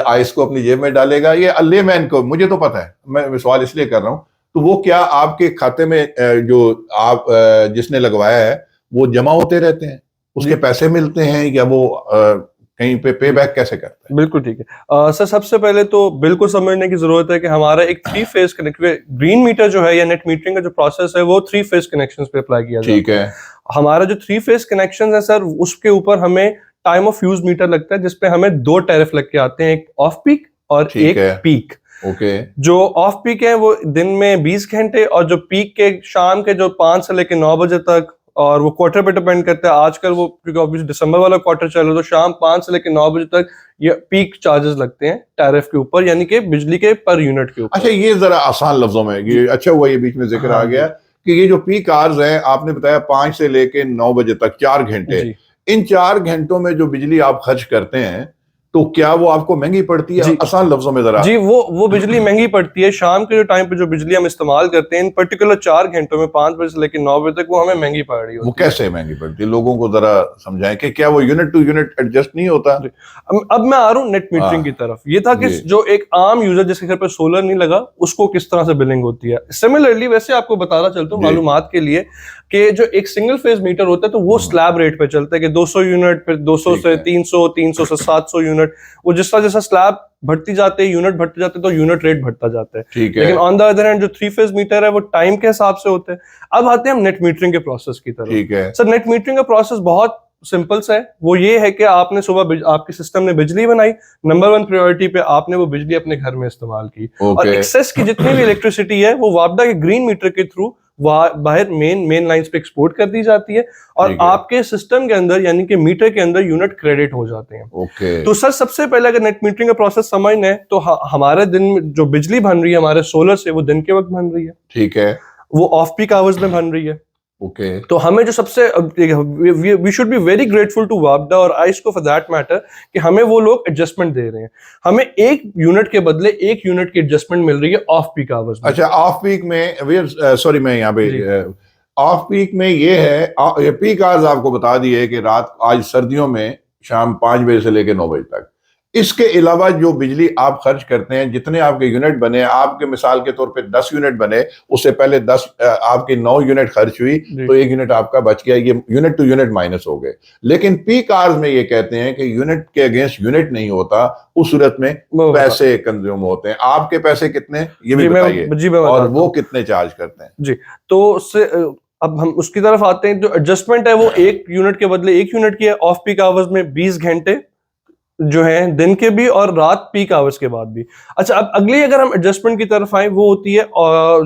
आइस को अपनी जेब में डालेगा? ये लेमैन को मुझे तो पता है, मैं सवाल इसलिए कर रहा हूं। तो वो क्या आपके खाते में जो आप जिसने लगवाया है वो जमा होते रहते हैं, उसके पैसे मिलते हैं, या वो कहीं पे बैक कैसे करता है? बिल्कुल ठीक है सर। सबसे पहले तो बिल्कुल समझने की जरूरत है कि हमारा एक 3 फेज कनेक्ट ग्रीन मीटर जो है या नेट मीटरिंग का जो प्रोसेस है वो 3 फेज कनेक्शंस पे अप्लाई किया जाता है। ठीक है। हमारा जो 3 फेज कनेक्शन है सर, उसके ऊपर हमें टाइम ऑफ यूज मीटर लगता है, जिसपे हमें 2 टैरिफ लग के आते हैं, एक ऑफ पीक और ठीक एक है। पीक। ओके। जो ऑफ पीक है वो दिन में 20 घंटे, और जो पीक के शाम के जो 5 से लेकर 9 बजे तक, और वो क्वार्टर पे डिपेंड करता है। आजकल वो क्योंकि ऑब्वियसली दिसंबर वाला क्वार्टर चल रहा है, तो शाम 5 से लेकर 9 बजे तक ये पीक चार्जेस लगते हैं टैरिफ के ऊपर, यानी कि बिजली के पर यूनिट के ऊपर। अच्छा, ये जरा आसान लफ्जों में, ये अच्छा हुआ ये बीच में जिक्र आ हाँ गया कि ये जो पीक आवर्स है आपने बताया 5 से लेके 9 बजे तक 4 घंटे, जी। इन 4 घंटों में जो बिजली आप खर्च करते हैं तो क्या वो आपको महंगी पड़ती है? जी। आसान लफ्जों में जरा। जी वो बिजली महंगी पड़ती है। शाम के जो टाइम पे जो बिजली हम इस्तेमाल करते हैं इन पर्टिकुलर 4 घंटों में 5 बजे से लेकर 9 बजे तक, वो हमें महंगी पड़ रही वो होती है। कैसे महंगी पड़ती है, लोगों को जरा समझाएं कि क्या वो यूनिट टू यूनिट एडजस्ट नहीं होता? अब मैं आ रहा हूँ नेट मीटरिंग की तरफ। ये था कि जी। जो एक आम यूजर जिसके घर पे सोलर नहीं लगा उसको किस तरह से बिलिंग होती है। सिमिलरली वैसे आपको बताना चलता हूँ जी। मालूमात के लिए कि जो एक सिंगल फेज मीटर होता है तो वो स्लैब रेट पे चलता है कि 200 यूनिट, फिर 200 ठीक से है। 300, 300 से 700 यूनिट। वो जिस तरह जैसा स्लैब बढ़ती जाते हैं, यूनिट बढ़ते जाते हैं, तो यूनिट रेट बढ़ता जाता है। ठीक है। लेकिन ऑन द अदर हैंड जो 3 फेज मीटर है वो टाइम के हिसाब से होते हैं। अब आते हैं हम नेट मीटरिंग के प्रोसेस की तरफ। ठीक है। सर नेट मीटरिंग का प्रोसेस बहुत सिंपल सा है। वो ये है कि आपने सुबह आपके सिस्टम ने बिजली बनाई, नंबर 1 प्रायोरिटी पे आपने वो बिजली अपने घर में इस्तेमाल की, और ओके। एक्सेस की जितनी भी इलेक्ट्रिसिटी है वो वापदा के ग्रीन मीटर के थ्रू बाहर मेन लाइंस पे एक्सपोर्ट कर दी जाती है और ठीक है। आपके सिस्टम के अंदर यानी कि मीटर के अंदर यूनिट क्रेडिट हो जाते हैं। ओके। तो सर सबसे पहले अगर नेट मीटरिंग का प्रोसेस समझना है तो हमारे दिन में जो बिजली बन रही है हमारे सोलर से, वो दिन के वक्त बन रही है, ठीक है। वो ऑफ पीक आवर्स में बन रही है। ओके। तो हमें जो सबसे we should be very grateful to वापडा और आइस्को फॉर दैट मैटर कि हमें वो लोग एडजस्टमेंट दे रहे हैं। हमें 1 यूनिट के बदले 1 यूनिट की एडजस्टमेंट मिल रही है ऑफ पीक आवर्स में। अच्छा, ऑफ पीक में सॉरी मैं यहाँ जी। पे ऑफ पीक में ये है, पीक आवर्स आपको बता दिए कि रात आज सर्दियों में शाम 5 बजे से लेकर 9 बजे तक। इसके अलावा जो बिजली आप खर्च करते हैं, जितने आपके यूनिट बने, आपके मिसाल के तौर पे 10 यूनिट बने, उससे पहले 10 आपके 9 यूनिट खर्च हुई, तो 1 यूनिट आपका बच गया। ये यूनिट टू यूनिट माइनस हो गए। लेकिन पीक आवर्स में ये कहते हैं कि यूनिट के अगेंस्ट यूनिट नहीं होता, उस सूरत में पैसे कंज्यूम होते हैं। आपके पैसे कितने ये भी बताइए, और वो कितने चार्ज करते हैं? जी, तो अब हम उसकी तरफ आते हैं। जो एडजस्टमेंट है वो 1 यूनिट के बदले 1 यूनिट की है। ऑफ पीक आवर्स में 20 घंटे जो है दिन के भी और रात पीक आवर्स के बाद भी। अच्छा, अब अगली अगर हम एडजस्टमेंट की तरफ आए, वो होती है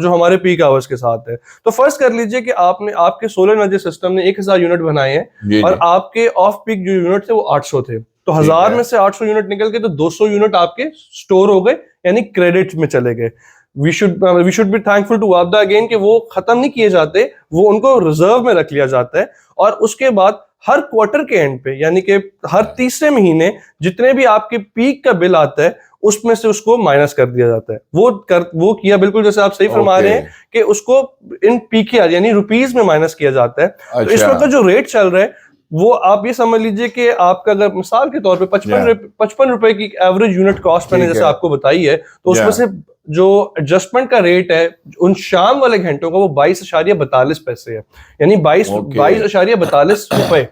जो हमारे पीक आवर्स के साथ है। तो फर्स्ट कर लीजिए कि आपके सोलर एनर्जी सिस्टम ने 1000 यूनिट बनाए हैं और आपके ऑफ पीक जो यूनिट थे वो 800 थे। तो 1000 में से 800 यूनिट निकल के तो 200 यूनिट आपके स्टोर हो गए, यानी क्रेडिट में चले गए। We should be thankful to वापडा अगेन कि वो खत्म नहीं किए जाते, वो उनको रिजर्व में रख लिया जाता है। और उसके बाद हर क्वार्टर के एंड पे, यानी कि हर तीसरे महीने जितने भी आपके पीक का बिल आता है उसमें से उसको माइनस कर दिया जाता है। वो किया बिल्कुल जैसे आप सही फरमा रहे हैं कि उसको इन पीकेआर यानी रुपीस में माइनस किया जाता है। अच्छा। तो इस वक्त जो रेट चल रहा है वो आप ये समझ लीजिए कि आपका अगर मिसाल के तौर पे 55 रुपए की एवरेज यूनिट कॉस्ट मैंने जैसे आपको बताई है, तो उसमें से जो एडजस्टमेंट का रेट है उन शाम वाले घंटों का वो 22.42 पैसे है, यानी 22.42 रुपए।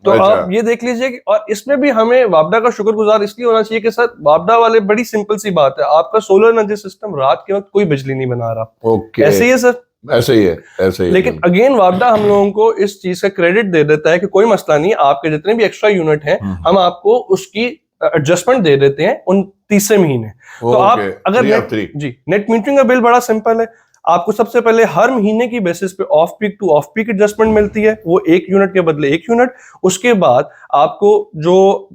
तो आप ये देख लीजिए कि, और इसमें भी हमें वापडा का शुक्रगुजार इसलिए होना चाहिए कि सर वापडा वाले, बड़ी सिंपल सी बात है, आपका सोलर एनर्जी सिस्टम रात के वक्त कोई बिजली नहीं बना रहा। ऐसे ही है सर, ऐसे ही है, ऐसे ही। लेकिन अगेन वापडा हम लोगों को इस चीज का क्रेडिट दे देता है कि कोई मसला नहीं, आपके जितने भी एक्स्ट्रा यूनिट हैं हम आपको उसकी एडजस्टमेंट दे देते हैं उन तीसरे महीने। तो आप अगर नेट मीटरिंग का बिल बड़ा सिंपल है। आपको सबसे पहले हर महीने की बेसिस पे off peak two off peak adjustment मिलती है, वो 1 यूनिट के बदले 1 यूनिट। उसके बाद आपको जो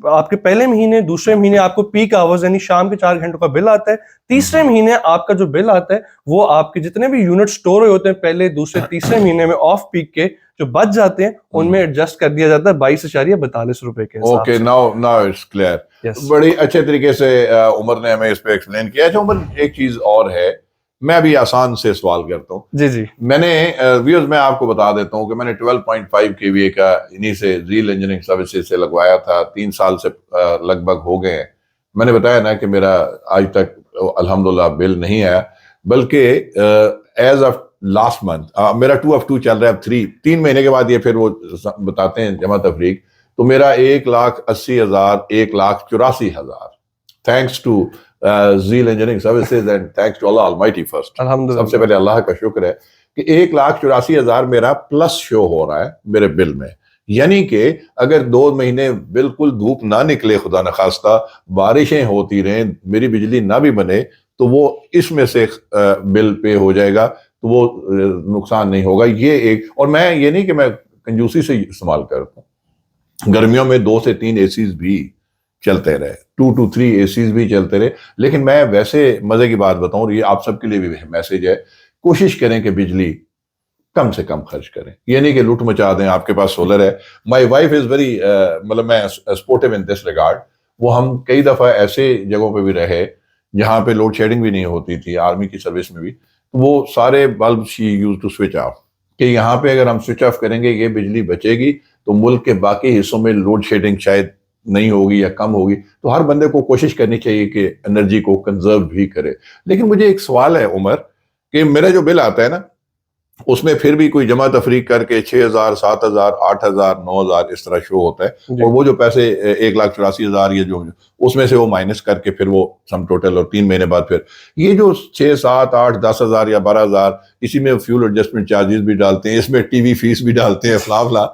आपके पहले महीने, दूसरे महीने आपको पीक आवर्स यानी शाम के 4 घंटों का बिल आता है। तीसरे महीने आपका जो बिल आता है वो आपके जितने भी यूनिट स्टोर हुए होते हैं पहले, दूसरे, तीसरे महीने में ऑफ पीक के जो बच जाते हैं उनमें एडजस्ट कर दिया जाता है 22.42 रुपए के हिसाब से। Okay, now it's clear. बड़ी अच्छे तरीके से उमर ने हमें इस पे एक्सप्लेन किया। अच्छा उमर, एक चीज और है, मैं अभी आसान से सवाल करता हूँ। जी। मैंने व्यूअर्स मैं आपको बता देता हूँ कि मैंने 12.5 kVA का इन्हीं से ज़ील इंजीनियरिंग सर्विसेज से लगवाया था। 3 साल से लगभग हो गए हैं। मैंने बताया ना कि मेरा आज तक अल्हम्दुलिल्लाह बिल नहीं आया, बल्कि एज ऑफ लास्ट मंथ मेरा 2 of 2 चल रहा है। अब 3 महीने के बाद ये फिर वो बताते हैं जमा तफरीक, तो मेरा 1,80,000 1,84,000 thanks to Zeal engineering services and thanks to अल्लाह अलमाइटी फर्स्ट। सबसे पहले अल्लाह का शुक्र है कि 1,84,000 मेरा प्लस शो हो रहा है मेरे बिल में। यानी कि अगर 2 महीने बिल्कुल धूप ना निकले, खुदा न खास्ता बारिशें होती रहें, मेरी बिजली ना भी बने, तो वो इसमें से बिल पे हो जाएगा, तो वो नुकसान नहीं होगा। ये एक, और मैं ये नहीं कि मैं कंजूसी से इस्तेमाल करता हूँ। गर्मियों में 2 से 3 एसीज भी चलते रहे, 2 to 3 एसीज भी चलते रहे। लेकिन मैं वैसे मजे की बात बताऊं, ये आप सबके लिए भी मैसेज है, कोशिश करें कि बिजली कम से कम खर्च करें। ये नहीं कि लूट मचा दें। आपके पास सोलर है, माई वाइफ इज वेरी, मतलब मैं सपोर्टिव इन दिस रिगार्ड। वो हम कई दफा ऐसे जगहों पे भी रहे जहाँ पे लोड शेडिंग भी नहीं होती थी, आर्मी की सर्विस में भी, तो वो सारे bulb she use to switch off, कि यहाँ पे अगर हम स्विच ऑफ करेंगे ये बिजली बचेगी, तो मुल्क के बाकी हिस्सों में लोड शेडिंग शायद नहीं होगी या कम होगी। तो हर बंदे को कोशिश करनी चाहिए कि एनर्जी को कंजर्व भी करे। लेकिन मुझे एक सवाल है उमर, कि मेरा जो बिल आता है ना, उसमें फिर भी कोई जमा तफरीक करके 6,000 7,000 8,000 9,000 इस तरह शो होता है, और वो जो पैसे 1,84,000 ये जो उसमें से वो माइनस करके फिर वो सम टोटल, और 3 महीने बाद फिर ये जो 6 7 8 10,000 या 12,000, इसी में फ्यूल एडजस्टमेंट चार्जेस भी डालते हैं, इसमें टीवी फीस भी डालते हैं, फला।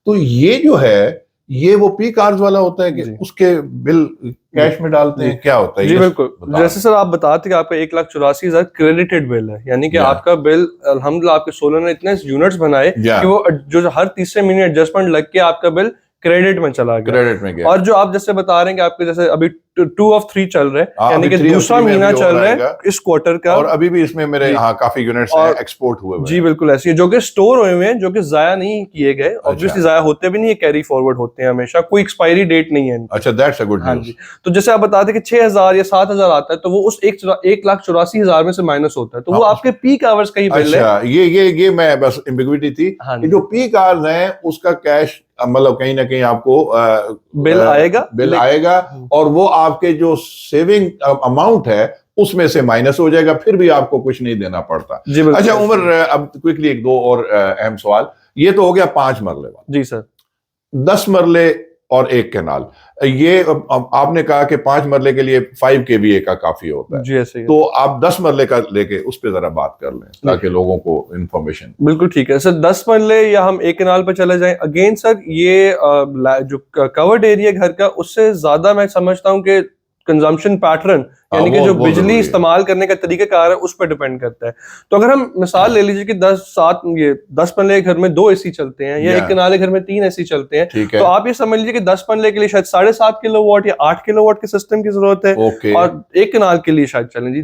तो ये जो है ये वो पी कार्स वाला होता है कि जी। उसके बिल कैश में डालते हैं, क्या होता है जी ये बिल्कुल, बता जैसे सर आप बताते कि आपका 1,84,000 क्रेडिटेड बिल है, यानी कि या आपका बिल अल्हम्दुलिल्लाह आपके सोलर ने इतने यूनिट्स बनाए या कि वो जो हर तीसरे महीने एडजस्टमेंट लग के आपका बिल क्रेडिट में चला गया। क्रेडिट में गया। और जो आप जैसे बता रहे हैं कि आपके जैसे अभी 2 of 3 चल रहे हैं, हाँ, यानी अभी कि 3 of दूसरा 3 में महीना अभी हो चल रहा रहेगा। है इस क्वार्टर का। और अभी भी इसमें मेरे जी। हाँ काफी यूनिट्स हैं और एक्सपोर्ट हुए हुए जी हैं। बिल्कुल ऐसी है, जो कि स्टोर हुए हुए हैं, जो कि जाया नहीं किए गए। ऑब्वियसली जाया होते भी नहीं है, कैरी फॉरवर्ड होते हैं हमेशा, कोई एक्सपायरी डेट नहीं है इनकी। अच्छा, दैट्स अ गुड हाँ न्यूज़। जी, तो जैसे आप बताते कि 6,000 या 7,000 आता है, तो वो उस 1,84,000 में से माइनस होता है, तो वो हाँ, आपके पीक आवर्स का ही बिल है। अच्छा, ये मैं बस एम्बिग्विटी थी हाँ कि जी, जो पी कार्स हैं उसका कैश मतलब कहीं ना कहीं आपको बिल आएगा, बिल आएगा और वो आपके जो सेविंग अमाउंट है उसमें से माइनस हो जाएगा, फिर भी आपको कुछ नहीं देना पड़ता। जी बिल्कुल अच्छा ऐसे उमर, ही। अब क्विकली एक दो और अहम सवाल। ये तो हो गया 5 मरले वाला, जी सर। 10 मरले और 1 कैनाल। ये अब आपने कहा कि 5 मरले के लिए 5 KVA का काफी होता है, जी ऐसे ही है। तो आप 10 मरले का लेके उस पर जरा बात कर लें ताकि लोगों को इंफॉर्मेशन। बिल्कुल ठीक है सर, 10 मरले या हम एक कनाल पर चले जाएं। अगेन सर ये जो कवर्ड एरिया घर का, उससे ज्यादा मैं समझता हूं कि कंजम्पशन पैटर्न, यानी कि जो वो बिजली जरूरी है। इस्तेमाल करने का तरीकाकार है, उस पर डिपेंड करता है। तो अगर हम मिसाल ले लीजिए कि 10 मरले के घर में 2 AC चलते हैं, या या। 1 कनाल के घर में 3 AC चलते हैं, ठीक तो है, आप ये समझ लीजिए कि 10 मरले के लिए शायद 7.5 किलोवाट या 8 किलोवाट के सिस्टम की जरूरत है, ओके। और 1 कनाल के लिए शायद चलें जी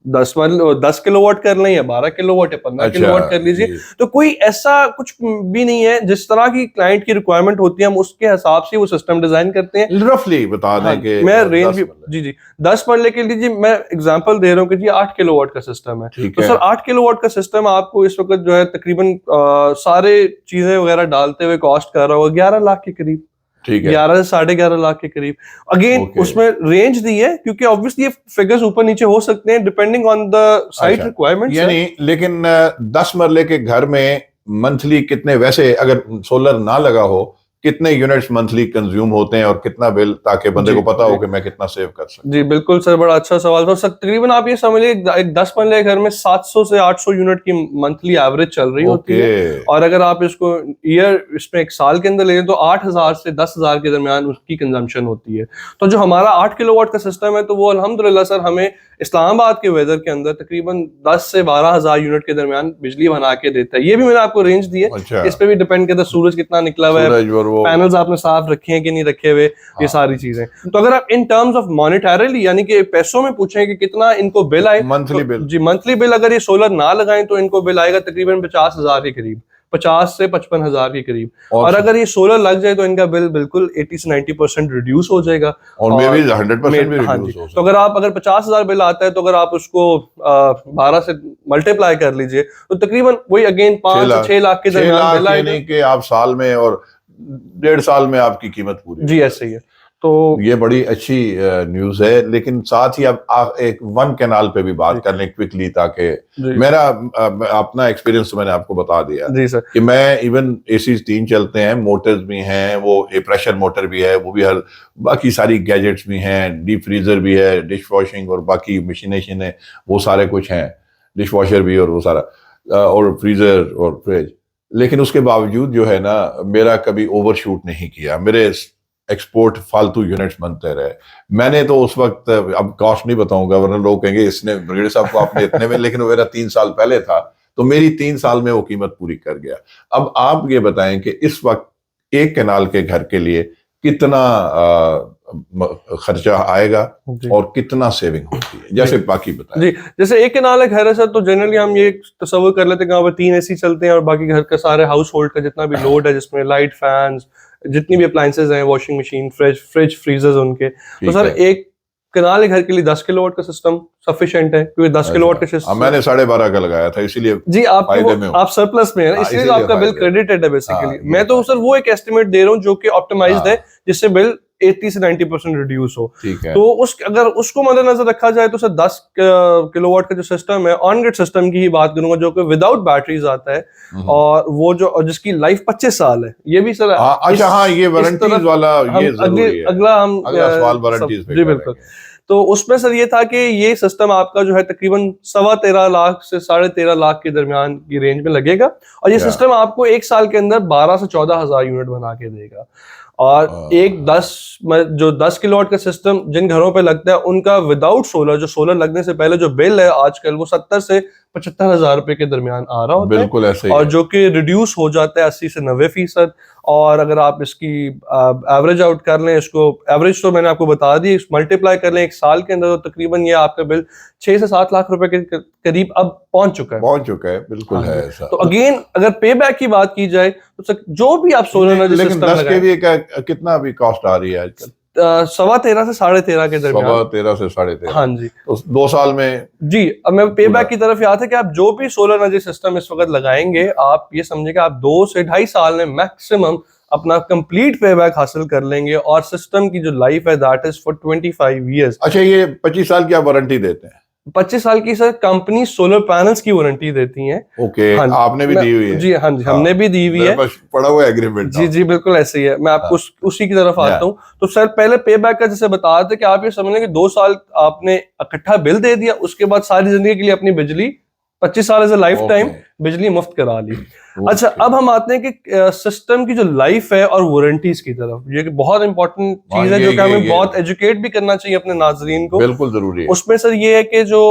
10 किलोवाट कर लें, या 12 किलोवाट या 15 अच्छा किलोवाट कर लीजिए। जी। तो कोई ऐसा कुछ भी नहीं है, जिस तरह की क्लाइंट की रिक्वायरमेंट होती है हम उसके हिसाब से वो सिस्टम डिजाइन करते हैं। रफली बता दें हाँ, कि मैं 10 रेंज भी मरले। जी 10 मरले के लिए जी मैं एग्जांपल दे रहा हूँ कि जी 8 किलोवाट का सिस्टम है। ठीक तो है। सर 8 किलोवाट का सिस्टम आपको इस वक्त जो है तकरीबन सारे चीजें वगैरह डालते हुए कॉस्ट कर रहा होगा 11 लाख के करीब, ठीक है। 11 से 11.5 लाख के करीब। Again okay. उसमें रेंज दी है, क्योंकि ऑब्वियसली ये फिगर्स ऊपर नीचे हो सकते हैं डिपेंडिंग ऑन द साइट अच्छा, रिक्वायरमेंट्स। यानी लेकिन 10 मरले के घर में मंथली कितने, वैसे अगर सोलर ना लगा हो, कितने यूनिट्स मंथली कंज्यूम होते हैं और कितना बिल, ताकि बंदे जी, को पता हो जी। कि मैं कितना सेव कर सकता जी बिल्कुल सर, बड़ा अच्छा सवाल था सर। तकरीबन आप ये समझिए एक 10 मरले घर में 700 से 800 यूनिट की मंथली एवरेज चल रही हूं। होती है। ओके। और अगर आप इसको ईयर, इसमें एक साल के अंदर ले लें, तो 8,000 से 10,000 के दरमियान उसकी कंजम्पशन होती है। तो जो हमारा 8 किलोवाट का सिस्टम है, तो वो अल्हम्दुलिल्लाह सर हमें इस्लामाबाद के वेदर के अंदर तकरीबन 10 से 12,000 यूनिट के दरमियान बिजली बना के देता है। ये भी मैंने आपको रेंज दी है, अच्छा, इस पे भी डिपेंड करता है सूरज कितना निकला हुआ है, सूरज और वो पैनल्स आपने साफ रखे हैं कि नहीं रखे हुए, ये सारी चीजें। तो अगर आप इन टर्म्स ऑफ मॉनेटरीली, यानी कि पैसों में पूछें कि कितना इनको बिल आए, मंथली तो बिल। जी मंथली बिल अगर ये सोलर ना लगाएं तो इनको बिल आएगा तकरीबन 50,000 के करीब, 50 से 55,000 के करीब। और अगर ये सोलर लग जाए तो इनका बिल बिल्कुल 80 से 90% रिड्यूस हो जाएगा। और मे भी 100% भी हाँ रिड्यूस जी, हो तो सकता अगर आप 50,000 बिल आता है, तो अगर आप उसको 12 से मल्टीप्लाई कर लीजिए, तो तकरीबन वही अगेन 5 से 6 लाख के 6 दरमियान लाख, बिल आएगा। यानी कि आप साल में और 1.5 साल में आपकी कीमत पूरी। जी ऐसे ही है। तो ये बड़ी अच्छी न्यूज़ है, लेकिन साथ ही अब आप एक 1 कैनाल पे भी बात कर लें क्विकली, ताकि जी मेरा अपना एक्सपीरियंस तो मैंने आपको बता दिया जी सर। कि मैं इवन एसी 3 चलते हैं, मोटर्स भी हैं, वो प्रेशर मोटर भी है, वो भी हर बाकी सारी गैजेट्स भी हैं, डीप फ्रीजर भी है, डिश वॉशिंग और बाकी मशीनें है, वो सारे कुछ हैं, डिश वॉशर भी और वो सारा और फ्रीजर और फ्रिज। लेकिन उसके बावजूद जो है ना, मेरा कभी ओवरशूट नहीं किया, मेरे एक्सपोर्ट फालतू यूनिट्स बनते रहे। मैंने तो उस वक्त, अब कॉस्ट नहीं बताऊंगा वरना लोग कहेंगे इसने ब्रिगेडियर साहब को आपने इतने में, लेकिन वो मेरा 3 साल पहले था, तो मेरी 3 साल में वो कीमत पूरी कर गया। अब आप ये बताएं कि इस वक्त 1 कैनाल के घर के लिए कितना खर्चा आएगा और कितना सेविंग होती है, जैसे बाकी बताएं। जी, जैसे 1 कनाल है घर है सर, तो जनरली हम ये तस्वीर कर लेते हैं कि वहाँ पर 3 AC चलते हैं, और बाकी घर का सारे हाउस होल्ड का जितना भी लोड है, जिसमें लाइट, फैंस, जितनी भी अप्लायंसेज हैं, वॉशिंग मशीन, फ्रिज, फ्रीजर्स उनके, तो सर 1 कनाल घर के लिए 10 किलोवाट का सिस्टम सफिशिएंट है, क्योंकि 10 किलोवाट का सिस्टम मैंने 12.5 का लगाया था, इसीलिए जी आप सरप्लस में है, इसलिए तो आपका बिल क्रेडिटेड है बेसिकली। मैं तो सर वो एक एस्टिमेट दे रहा हूँ जो कि ऑप्टिमाइज्ड है, जिससे बिल 80 से 90% रिड्यूस हो। ठीक है। तो अगर उसको मद्देनजर रखा जाए तो सर 10 किलोवाट का जो सिस्टम है, ऑन ग्रिड सिस्टम की ही बात करूंगा, जो कि विदाउट बैटरीज आता है, और वो जो जिसकी लाइफ 25 साल है, ये भी सर अच्छा, हाँ, ये वारंटीज वाला ये जरूरी है। अगला सवाल वारंटीज पे जी बिल्कुल। तो उसमें सर ये था कि ये सिस्टम आपका जो है तकरीबन 13.25 लाख से 13.5 लाख के दरमियान की रेंज में लगेगा, और ये सिस्टम आपको 1 साल के अंदर 12 से 14 हजार यूनिट बना के देगा। और एक 10 किलोवाट का सिस्टम जिन घरों पे लगता है उनका विदाउट सोलर, जो सोलर लगने से पहले जो बिल है आजकल वो 70 से 75 हजार रुपए के दरमियान आ रहा होता है, बिल्कुल ऐसे ही और है। जो कि रिड्यूस हो जाता है 80 से 90%। और अगर आप इसकी एवरेज आउट कर लें, इसको एवरेज तो मैंने आपको बता दी, मल्टीप्लाई कर लें एक साल के अंदर, तो तकरीबन ये आपका बिल 6 से 7 लाख रुपए के करीब अब पहुंच चुका है। बिल्कुल हाँ है जी। ऐसा। तो अगेन अगर पे बैक की बात की जाए तो जो भी आप सोलर एनर्जी लेकिन सिस्टम 10 लगाएं, केवीए का कितना अभी कॉस्ट आ रही है आजकल? 13.5 से 13.5 के दरमियान। 13.5 से 13.5। हाँ जी। तो 2 साल में जी, अब मैं पे बैक की तरफ याद है कि आप जो भी सोलर एनर्जी सिस्टम इस वक्त लगाएंगे, आप ये समझे कि आप 2 से 2.5 साल में मैक्सिमम अपना कंप्लीट पे बैक हासिल कर लेंगे, और सिस्टम की जो लाइफ है दैट इज फॉर 25 ईयर्स। अच्छा, ये 25 साल की आप वारंटी देते हैं? 25 साल की सर कंपनी सोलर पैनल्स की वारंटी देती है। ओके, हाँ जी, आपने भी दी हुई है? जी हाँ जी, हमने भी दी हुई है। बस पड़ा हुआ एग्रीमेंट। जी जी, बिल्कुल ऐसे ही है। मैं आपको उसी की तरफ आता हूँ। तो सर पहले पे बैक का जैसे बता रहे थे कि आप ये समझ लें कि 2 साल आपने इकट्ठा बिल दे दिया, उसके बाद सारी जिंदगी के लिए अपनी बिजली 25 साल एज ए लाइफ टाइम बिजली मुफ्त करा ली। अच्छा, अब हम आते हैं कि सिस्टम की जो लाइफ है और वारंटीज की तरफ। ये बहुत इंपॉर्टेंट चीज है जो कि हमें बहुत एजुकेट भी करना चाहिए अपने नाजरीन को। बिल्कुल जरूरी है। उसमें सर ये है कि जो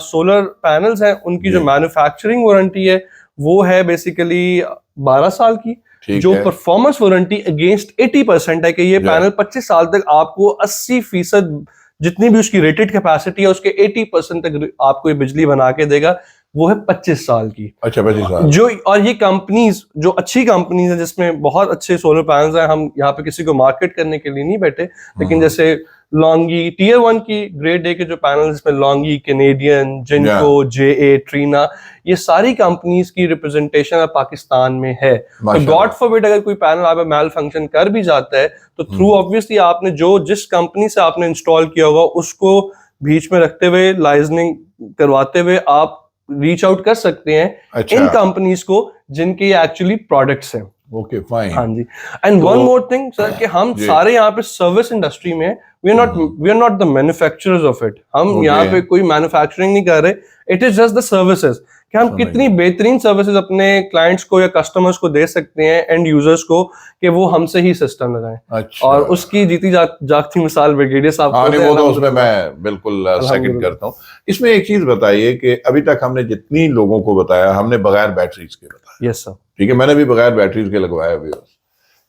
सोलर पैनल्स हैं उनकी जो मैन्युफैक्चरिंग वारंटी है वो है बेसिकली 12 साल की। जो परफॉर्मेंस वारंटी अगेंस्ट 80% है कि ये पैनल 25 साल तक आपको 80% जितनी भी उसकी रेटेड कैपेसिटी है उसके 80% तक आपको ये बिजली बना के देगा, वो है 25 साल की। अच्छा, 25 साल जो, और ये कंपनीज जो अच्छी कंपनीज है जिसमें बहुत अच्छे सोलर पैनल्स हैं, हम यहाँ पे किसी को मार्केट करने के लिए नहीं बैठे, लेकिन जैसे लॉन्गी टीयर 1 की ग्रेड ए के जो पैनल, जिसमें लॉन्गी, कैनेडियन, जिनको, JA, ट्रीना, ये सारी कंपनीज की रिप्रेजेंटेशन अब पाकिस्तान में है। तो गॉड फॉरबिड अगर कोई पैनल आप मैल फंक्शन कर भी जाता है तो थ्रू ऑब्वियसली आपने जिस कंपनी से आपने इंस्टॉल किया होगा उसको बीच में रखते हुए, लाइजनिंग करवाते हुए आप रीच आउट कर सकते हैं इन कंपनीज को जिनके एक्चुअली प्रोडक्ट्स हैं। Okay, fine. हाँ जी। And one more thing sir, कि हम सारे यहाँ पे सर्विस इंडस्ट्री में we are not the manufacturers of it. हम यहाँ पे कोई मैन्युफैक्चरिंग नहीं कर रहे, it is just the services, कि हम कितनी बेहतरीन सर्विसेज अपने क्लाइंट्स को या कस्टमर्स को दे सकते हैं, एंड यूजर्स को, कि वो हमसे ही सिस्टम लगाएं। अच्छा। और उसकी जीती जागती मिसाल ब्रिगेडियर साहब। हाँ, वो तो उसमें मैं बिल्कुल सेकंड करता हूँ। इसमें एक चीज बताइए कि अभी तक हमने जितनी लोगों को बताया, हमने बगैर बैटरीज के बताया। Yes sir. ठीक है, मैंने भी बगैर बैटरीज के लगवाया भी,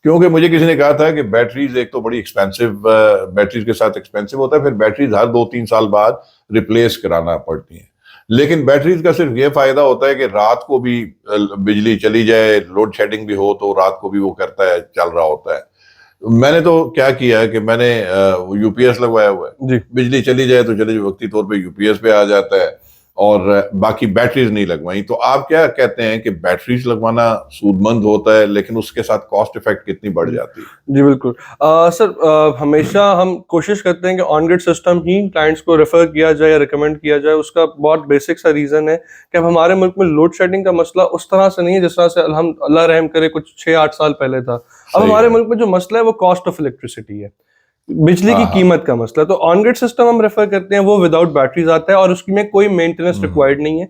क्योंकि मुझे किसी ने कहा था कि बैटरीज एक तो बड़ी एक्सपेंसिव, बैटरीज के साथ एक्सपेंसिव होता है, फिर बैटरीज हर 2-3 साल बाद रिप्लेस कराना पड़ती है। लेकिन बैटरीज का सिर्फ ये फायदा होता है कि रात को भी बिजली चली जाए, लोड शेडिंग भी हो तो रात को भी वो करता है, चल रहा होता है। मैंने तो क्या किया है कि मैंने यूपीएस लगवाया हुआ है। बिजली चली जाए तो चले वक्ती तौर पे यूपीएस पे आ जाता है, और बाकी बैटरीज नहीं लगवाई। तो आप क्या कहते हैं कि बैटरीज लगवाना सूदमंद होता है, लेकिन उसके साथ कॉस्ट इफेक्ट कितनी बढ़ जाती है? जी बिल्कुल सर, हमेशा हम कोशिश करते हैं कि on grid system he clients को रेफर किया जाए या रिकमेंड किया जाए। उसका बहुत बेसिक सा रीजन है कि अब हमारे मुल्क में लोड शेडिंग का मसला उस तरह से नहीं है जिस तरह से अल्लाह रहम करे कुछ 6-8 साल पहले था। अब हमारे मुल्क में जो मसला है वो कॉस्ट ऑफ इलेक्ट्रिसिटी है, बिजली की कीमत का मसला। तो ऑन ग्रिड सिस्टम हम रेफर करते हैं, वो विदाउट बैटरीज आता है और उसकी में कोई मेंटेनेंस रिक्वायर्ड नहीं है,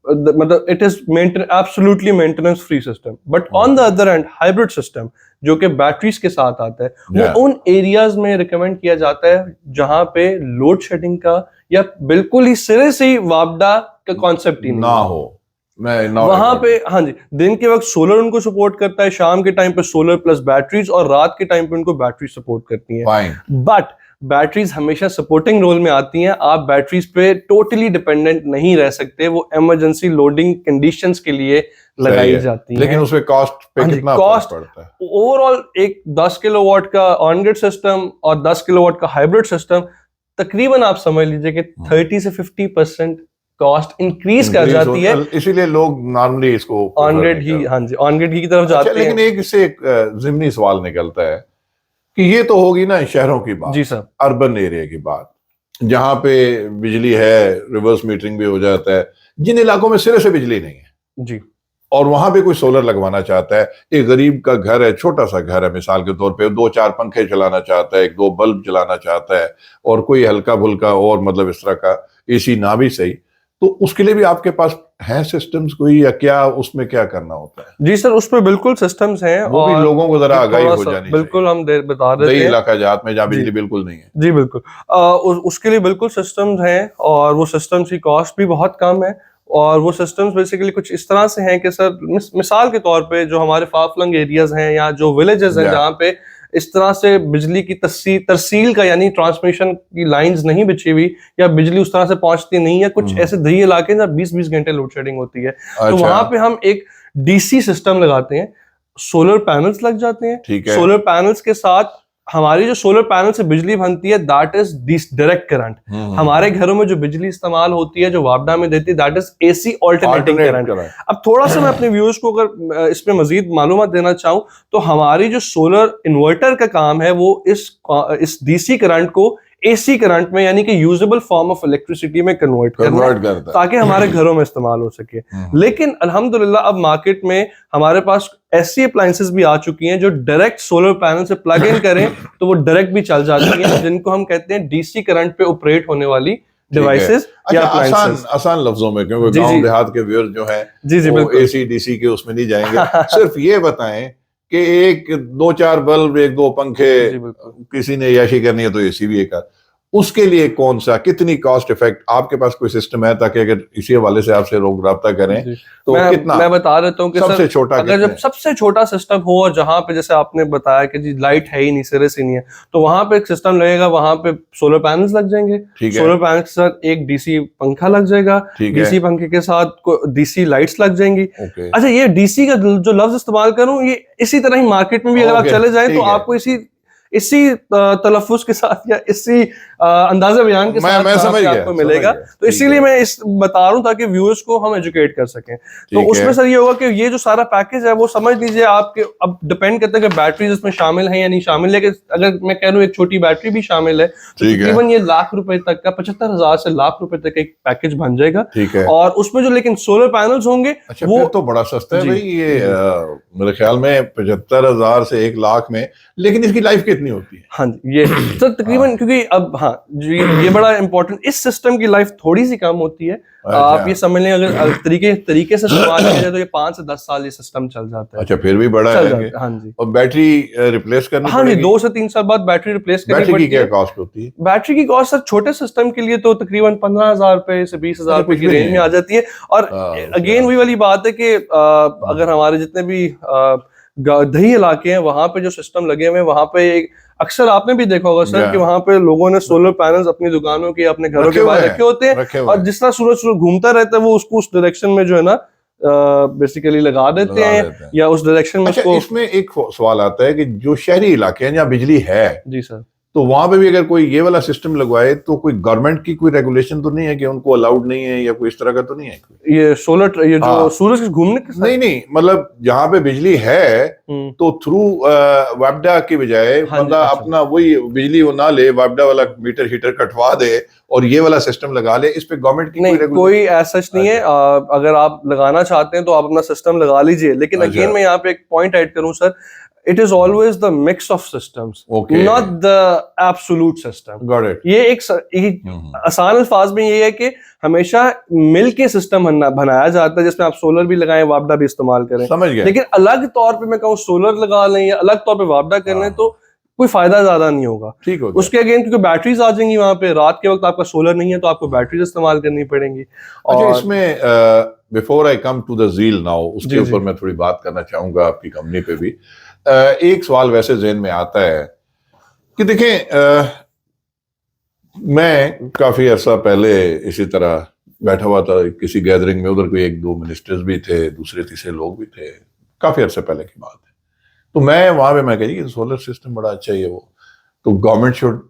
मतलब it is absolutely maintenance free system. But on the other and hybrid system जो कि बैटरीज के साथ आता है, वो उन एरियाज में रिकमेंड किया जाता है जहां पे लोड शेडिंग का या बिल्कुल ही सिरे से ही वापडा का कॉन्सेप्ट ही ना हो, वहां पे। हाँ जी, दिन के वक्त सोलर उनको सपोर्ट करता है, शाम के टाइम पे सोलर प्लस बैटरीज, और रात के टाइम पे उनको बैटरी सपोर्ट करती है। बट बैटरीज हमेशा सपोर्टिंग रोल में आती हैं। आप बैटरीज पे टोटली डिपेंडेंट नहीं रह सकते, वो इमरजेंसी लोडिंग कंडीशंस के लिए लगाई जाती हैं। लेकिन उसमें कॉस्ट पे कितना कॉस्ट पड़ता है? ओवरऑल एक 10 किलोवाट का ऑन ग्रिड सिस्टम और 10 किलोवाट का हाइब्रिड सिस्टम, तकरीबन आप समझ लीजिए कि 30 से 50% कॉस्ट इंक्रीज कर जाती है। इसीलिए लोग नॉर्मली इसको ऑन ग्रिड ही, हाँ जी, ऑन ग्रिड ही की तरफ जाते हैं। लेकिन एक इससे एक ज़िमनी सवाल निकलता है कि ये तो होगी ना शहरों की बात, जी सर, अर्बन एरिया की बात, जहां पे बिजली है, रिवर्स मीटरिंग भी हो जाता है, जिन इलाकों में सिरे से बिजली नहीं है जी, और वहां पे कोई सोलर लगवाना चाहता है, एक गरीब का घर है, छोटा सा घर है मिसाल के तौर पे, 2-4 पंखे चलाना चाहता है, 1-2 बल्ब चलाना चाहता है, और कोई हल्का फुल्का और मतलब इस तरह का एसी ना भी सही, तो उसके लिए भी आपके पास हैं सिस्टम्स कोई, या क्या उसमें क्या करना होता है? जी सर, उस पर बिल्कुल सिस्टम्स हैं, वो भी और लोगों को जरा आगाही थोड़ा हो सा जानी बिल्कुल हम बता चाहिए, देते दही हैं। इलाका जात में जहाँ जी बिजली बिल्कुल नहीं है। जी बिल्कुल। उसके लिए बिल्कुल सिस्टम्स हैं, और वो सिस्टम्स की कॉस्ट भी बहुत कम है। और वो सिस्टम्स बेसिकली कुछ इस तरह से हैं कि सर, मिसाल के तौर पे जो हमारे फाफलंग एरियाज हैं या जो विलेजेस हैं या जहाँ पे इस तरह से बिजली की तरसील का यानी ट्रांसमिशन की लाइंस नहीं बिछी हुई, या बिजली उस तरह से पहुंचती नहीं है, कुछ ऐसे दही इलाके जहाँ 20-20 घंटे लोड शेडिंग होती है, तो अच्छा, वहां पे हम एक डीसी सिस्टम लगाते हैं। सोलर पैनल्स लग जाते हैं। ठीक है। सोलर पैनल्स के साथ हमारी जो सोलर पैनल से बिजली बनती है, दैट इज डायरेक्ट करंट। हमारे घरों में जो बिजली इस्तेमाल होती है, जो वापडा में देती है, that is AC alternating alternate current. करा। अब थोड़ा सा मैं अपने व्यूअर्स को अगर इसमें मजीद मालूमात देना चाहूं, तो हमारी जो सोलर इन्वर्टर का काम है, वो इस डीसी करंट को एसी करंट में, यानी कि यूजेबल फॉर्म ऑफ इलेक्ट्रिसिटी में कन्वर्ट करता है, ताकि हमारे घरों में इस्तेमाल हो सके। लेकिन अल्हम्दुलिल्लाह अब मार्केट में हमारे पास ऐसी अप्लायंसेस भी आ चुकी हैं जो डायरेक्ट सोलर पैनल से प्लग इन करें तो वो डायरेक्ट भी चल जाती हैं, जिनको हम कहते हैं डीसी करंट पे ऑपरेट होने वाली डिवाइसेस या अच्छा, आसान अप्लायंसेस। आसान लफ्जों में, क्योंकि जी, गांव जी। देहात के व्यूअर्स जो हैं जी जी वो बिल्कुल। एसी डीसी के उसमें नहीं जाएंगे। सिर्फ ये बताएं कि एक 2-4 बल्ब, 1-2 पंखे, जी बिल्कुल। किसी ने याशी करनी है तो एसी भी एक आध, उसके लिए कौन सा, कितनी कॉस्ट इफेक्ट, आपके पास कोई सिस्टम है ताकि अगर इसी हवाले से आपसे लोग रब्ता करें जी। तो कितना? मैं बता देता हूँ कि सबसे सर, छोटा अगर कितने? जब सबसे छोटा सिस्टम हो, और जहाँ पे जैसे आपने बताया कि जी लाइट है ही नहीं, सिरे से नहीं है, तो वहां पे एक सिस्टम लगेगा, वहां पे सोलर पैनल्स लग जाएंगे। ठीक है, सोलर पैनल के साथ एक डीसी पंखा लग जाएगा। ठीक है, डीसी पंखे के साथ डीसी लाइट्स लग जाएंगी। ओके, अच्छा, ये डीसी का जो लफ्ज इस्तेमाल करूं, ये इसी तरह ही मार्केट में भी अगर आप ओके, चले जाएं ठीक तो है। आपको इसी तलफ्फुज के साथ या इसी अंदाज़े बयान के साथ मैं वहाँ समझ पे गया, आपको समझ मिलेगा। गया, तो ठीक इसीलिए है, मैं इस बता रहा हूँ ताकि व्यूअर्स को हम एजुकेट कर सकें। तो ठीक उसमें है, सर ये होगा कि ये जो सारा पैकेज है वो समझ लीजिए आपके, अब डिपेंड करता है कि बैटरीज इसमें शामिल है या नहीं शामिल, लेकिन अगर मैं कह रहा हूँ एक छोटी बैटरी भी शामिल है तो ठीक है, तकरीबन ये लाख रुपए तक का, 75,000 से लाख रुपए तक एक पैकेज बन जाएगा। ठीक है। और उसमें जो लेकिन सोलर पैनल्स होंगे अच्छा, वो फिर तो बड़ा सस्ता है जी, भाई ये। जी। मेरे ख्याल में 75,000 से 1 लाख में, लेकिन इसकी लाइफ कितनी होती है? हाँ जी, ये सर तकरीबन, हाँ, क्योंकि अब हाँ जी, ये बड़ा इंपॉर्टेंट, इस सिस्टम की लाइफ थोड़ी सी कम होती है। आप ये अच्छा, समझ लें, अगर तरीके से इस्तेमाल किया जाए तो ये 5 से 10 साल ये सिस्टम चल जाता है। अच्छा, फिर भी बड़ा चल है जाता कि, है, हाँ जी। और बैटरी रिप्लेस करनी हाँ जी, पड़ेगी? 2 से 3 साल बाद बैटरी रिप्लेस करनी बैटरी की पड़ती क्या है। कॉस्ट होती है? बैटरी की कॉस्ट सर छोटे सिस्टम के लिए तो तकरीबन 15,000 रुपए से 20,000 अच्छा, रुपए कुछ की भी रेंज नहीं में है। आ जाती है। और उसके अगेन वही वाली बात है कि अगर हमारे जितने भी दही इलाके हैं, वहां पे जो सिस्टम लगे हुए हैं, वहां पे अक्सर आपने भी देखा होगा सर कि वहां पे लोगों ने सोलर पैनल्स अपनी दुकानों के, अपने घरों के बाहर रखे होते हैं, और जिस तरह सूरज घूमता रहता है वो उसको उस डायरेक्शन में जो है ना बेसिकली लगा देते हैं, या उस डायरेक्शन में अच्छा, उसको। इसमें एक सवाल आता है कि जो शहरी इलाके हैं जहाँ बिजली है, जी सर। तो वहां पे भी अगर कोई ये वाला सिस्टम लगवाए तो कोई गवर्नमेंट की कोई रेगुलेशन तो नहीं है कि उनको अलाउड नहीं है, या कोई इस तरह का तो नहीं है? ये सोलर, ये जो हाँ। सूरज के घूमने के साथ, नहीं नहीं, मतलब जहाँ पे बिजली है तो थ्रू वापडा की बजाय हाँ जी, बंदा अच्छा। अपना वही बिजली वो ना ले, वापडा वाला मीटर हीटर कटवा दे और ये वाला सिस्टम लगा ले, इस पे गवर्नमेंट की नहीं, कोई कोई रेगुलेशन? ऐसा नहीं है। अगर आप लगाना चाहते हैं तो आप अपना सिस्टम लगा लीजिए, लेकिन अच्छा। अगेन मैं यहाँ पे एक पॉइंट ऐड करूं sir, it is always the mix of systems, Okay. Not the absolute system. Got it. ये एक आसान अल्फाज में ये है कि हमेशा मिल के सिस्टम बनाया जाता है, जिसमें आप सोलर भी लगाएं, वापडा भी इस्तेमाल करें। समझ गया। लेकिन अलग तौर पे मैं कहूँ सोलर लगा लें या अलग तौर पे वापडा कर लें तो कोई फायदा ज्यादा नहीं होगा। ठीक हो गया। उसके अगेन क्योंकि बैटरीज आ जाएंगी वहां पे, रात के वक्त आपका सोलर नहीं है तो आपको बैटरीज इस्तेमाल करनी पड़ेंगी। अच्छा, और इसमें before I come to the Zeal now, उसके जी, जी। ऊपर मैं थोड़ी बात करना चाहूंगा आपकी कंपनी पे भी। एक सवाल वैसे ज़हन में आता है कि देखें, मैं काफी अरसा पहले इसी तरह बैठा हुआ था किसी गैदरिंग में, उधर कोई 1-2 मिनिस्टर्स भी थे, दूसरे तीसरे लोग भी थे, काफी अरसे पहले की बात है। तो मैं वहां पे मैं कही कि सोलर सिस्टम बड़ा अच्छा ही है, वो तो गवर्नमेंट शुड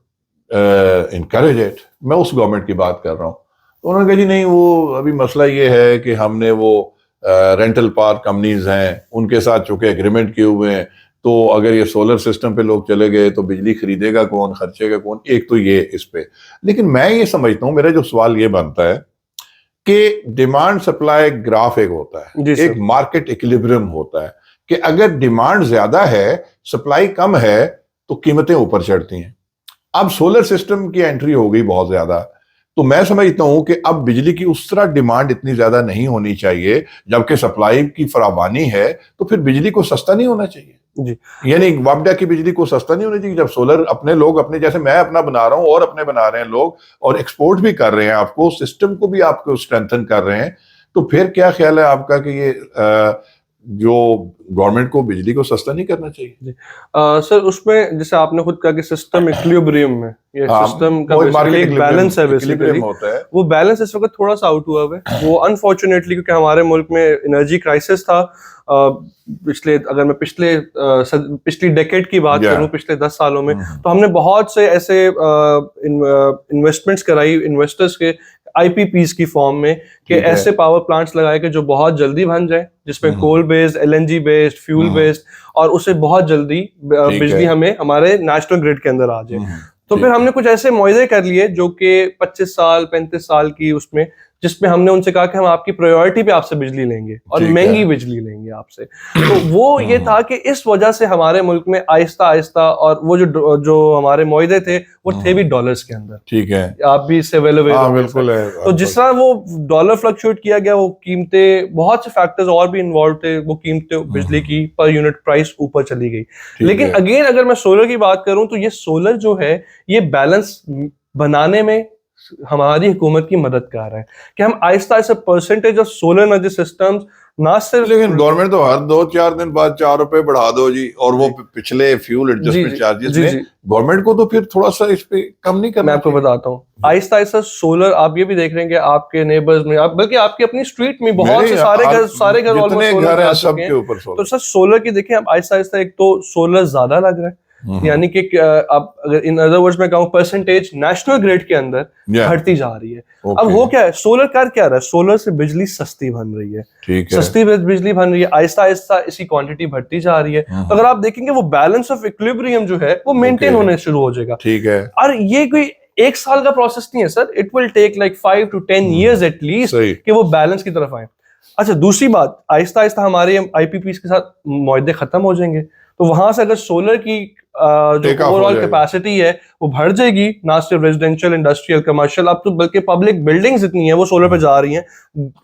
इनकरेज इट। मैं उस गवर्नमेंट की बात कर रहा हूँ। तो उन्होंने कहा जी नहीं, वो अभी मसला ये है कि हमने वो रेंटल पार्क कंपनीज हैं उनके साथ चूंकि एग्रीमेंट किए हुए हैं, तो अगर ये सोलर सिस्टम पे लोग चले गए तो बिजली खरीदेगा कौन, खर्चेगा कौन। एक तो ये इस पे, लेकिन मैं ये समझता हूँ, मेरा जो सवाल ये बनता है कि डिमांड सप्लाई ग्राफ एक होता है, एक मार्केट इक्विलिब्रियम होता है कि अगर डिमांड ज्यादा है, सप्लाई कम है, तो कीमतें ऊपर चढ़ती हैं। अब सोलर सिस्टम की एंट्री हो गई बहुत ज्यादा, तो मैं समझता हूं कि अब बिजली की उस तरह डिमांड इतनी ज्यादा नहीं होनी चाहिए, जबकि सप्लाई की फरावानी है, तो फिर बिजली को सस्ता नहीं होना चाहिए जी। यानी वापडा की बिजली को सस्ता नहीं होनी चाहिए। जब सोलर अपने लोग अपने, जैसे मैं अपना बना रहा हूं और अपने बना रहे हैं लोग, और एक्सपोर्ट भी कर रहे हैं, आपको सिस्टम को भी आपको स्ट्रेंथन कर रहे हैं, तो फिर क्या ख्याल है आपका कि ये जो गवर्नमेंट को बिजली को सस्ता नहीं करना चाहिए? सर उसमें जैसे आपने खुद कहा कि सिस्टम इक्विलिब्रियम में, ये हाँ, सिस्टम का वही बेसिकली market एक बैलेंस है equilibrium बेसिकली। होता है। वो बैलेंस इस वक्त थोड़ा सा आउट हुआ है वो अनफॉर्चुनेटली, क्योंकि हमारे मुल्क में एनर्जी क्राइसिस था पिछले, अगर मैं पिछली डेकेड की बात Yeah. करूं, पिछले 10 सालों में, तो हमने बहुत से ऐसे इन्वेस्टमेंट्स कराई इन्वेस्टर्स के आईपीपीस की फॉर्म में कि ठीक है। ऐसे पावर प्लांट्स लगाए कि जो बहुत जल्दी बन जाए, जिसमें coal based, LNG based, fuel based, और उससे बहुत जल्दी बिजली हमें हमारे नेशनल ग्रिड के अंदर आ जाए। तो फिर हमने कुछ ऐसे मुआहदे कर लिए जो कि 25 साल 35 साल की उसमें, जिसमें हमने उनसे कहा कि हम आपकी प्रायोरिटी पे आपसे बिजली लेंगे और ठीक महंगी है। बिजली लेंगे आपसे। तो वो ये था कि इस वजह से हमारे मुल्क में आहिस्ता आहिस्ता, और वो जो हमारे मुआहदे थे वो थे भी डॉलर्स के अंदर, ठीक है। आप भी इससे वेल अवेयर हाँ होंगे बिल्कुल सर। है। तो जिस तरह वो डॉलर फ्लक्चुएट किया गया, वो कीमतें, बहुत से फैक्टर्स और भी इन्वॉल्व थे, वो कीमतें बिजली की पर यूनिट प्राइस ऊपर चली गई। लेकिन है। अगेन अगर मैं सोलर की बात करूं, तो ये सोलर जो है ये बैलेंस बनाने में हमारी हुकूमत की मदद कर रहा है कि हम Aahista Aahista percentage of solar energy systems ना सिर्फ, लेकिन गवर्नमेंट तो हर 2-4 दिन बाद 4 रुपए बढ़ा दो जी, और वो पिछले फ्यूल एडजस्टमेंट चार्जेस में गवर्नमेंट को तो फिर थोड़ा सा इस पे कम नहीं करना। मैं आपको बताता हूँ, आहिस्ता आहिस्ता सोलर, आप ये भी देख रहे हैं कि आपके नेबर्स में, आप बल्कि आपकी अपनी स्ट्रीट में बहुत से सारे घर जितने घर हैं सबके ऊपर तो सोलर। सर सोलर की देखें अब आहिस्ता आहिस्ता, एक तो सोलर ज्यादा लग रहा है, यानी कि अब अगर इन अदर वर्ड्स में कहूँ, परसेंटेज नेशनल ग्रिड के अंदर घटती जा रही है। अब हो क्या है, सोलर कर क्या रहा है, सोलर से बिजली सस्ती बन रही है, ठीक है। सस्ती बिजली बन रही है, आहिस्ता आहिस्ता इसी क्वांटिटी बढ़ती जा रही है। तो अगर आप देखेंगे वो बैलेंस ऑफ इक्विलिब्रियम जो है वो मेंटेन होने शुरू हो जाएगा। ठीक है। और ये कोई एक साल का प्रोसेस नहीं है sir, it will take like 5 to 10 years at least कि वो बैलेंस की तरफ आए। अच्छा, दूसरी बात, आहिस्ता आहिस्ता हमारे आईपीपीस के साथ मुआहदे खत्म हो जाएंगे, तो वहां से अगर सोलर की जो ओवरऑल कैपेसिटी है वो बढ़ जाएगी, ना सिर्फ रेजिडेंशियल, इंडस्ट्रियल, कमर्शियल, अब तो बल्कि पब्लिक बिल्डिंग्स इतनी है वो सोलर पे जा रही हैं।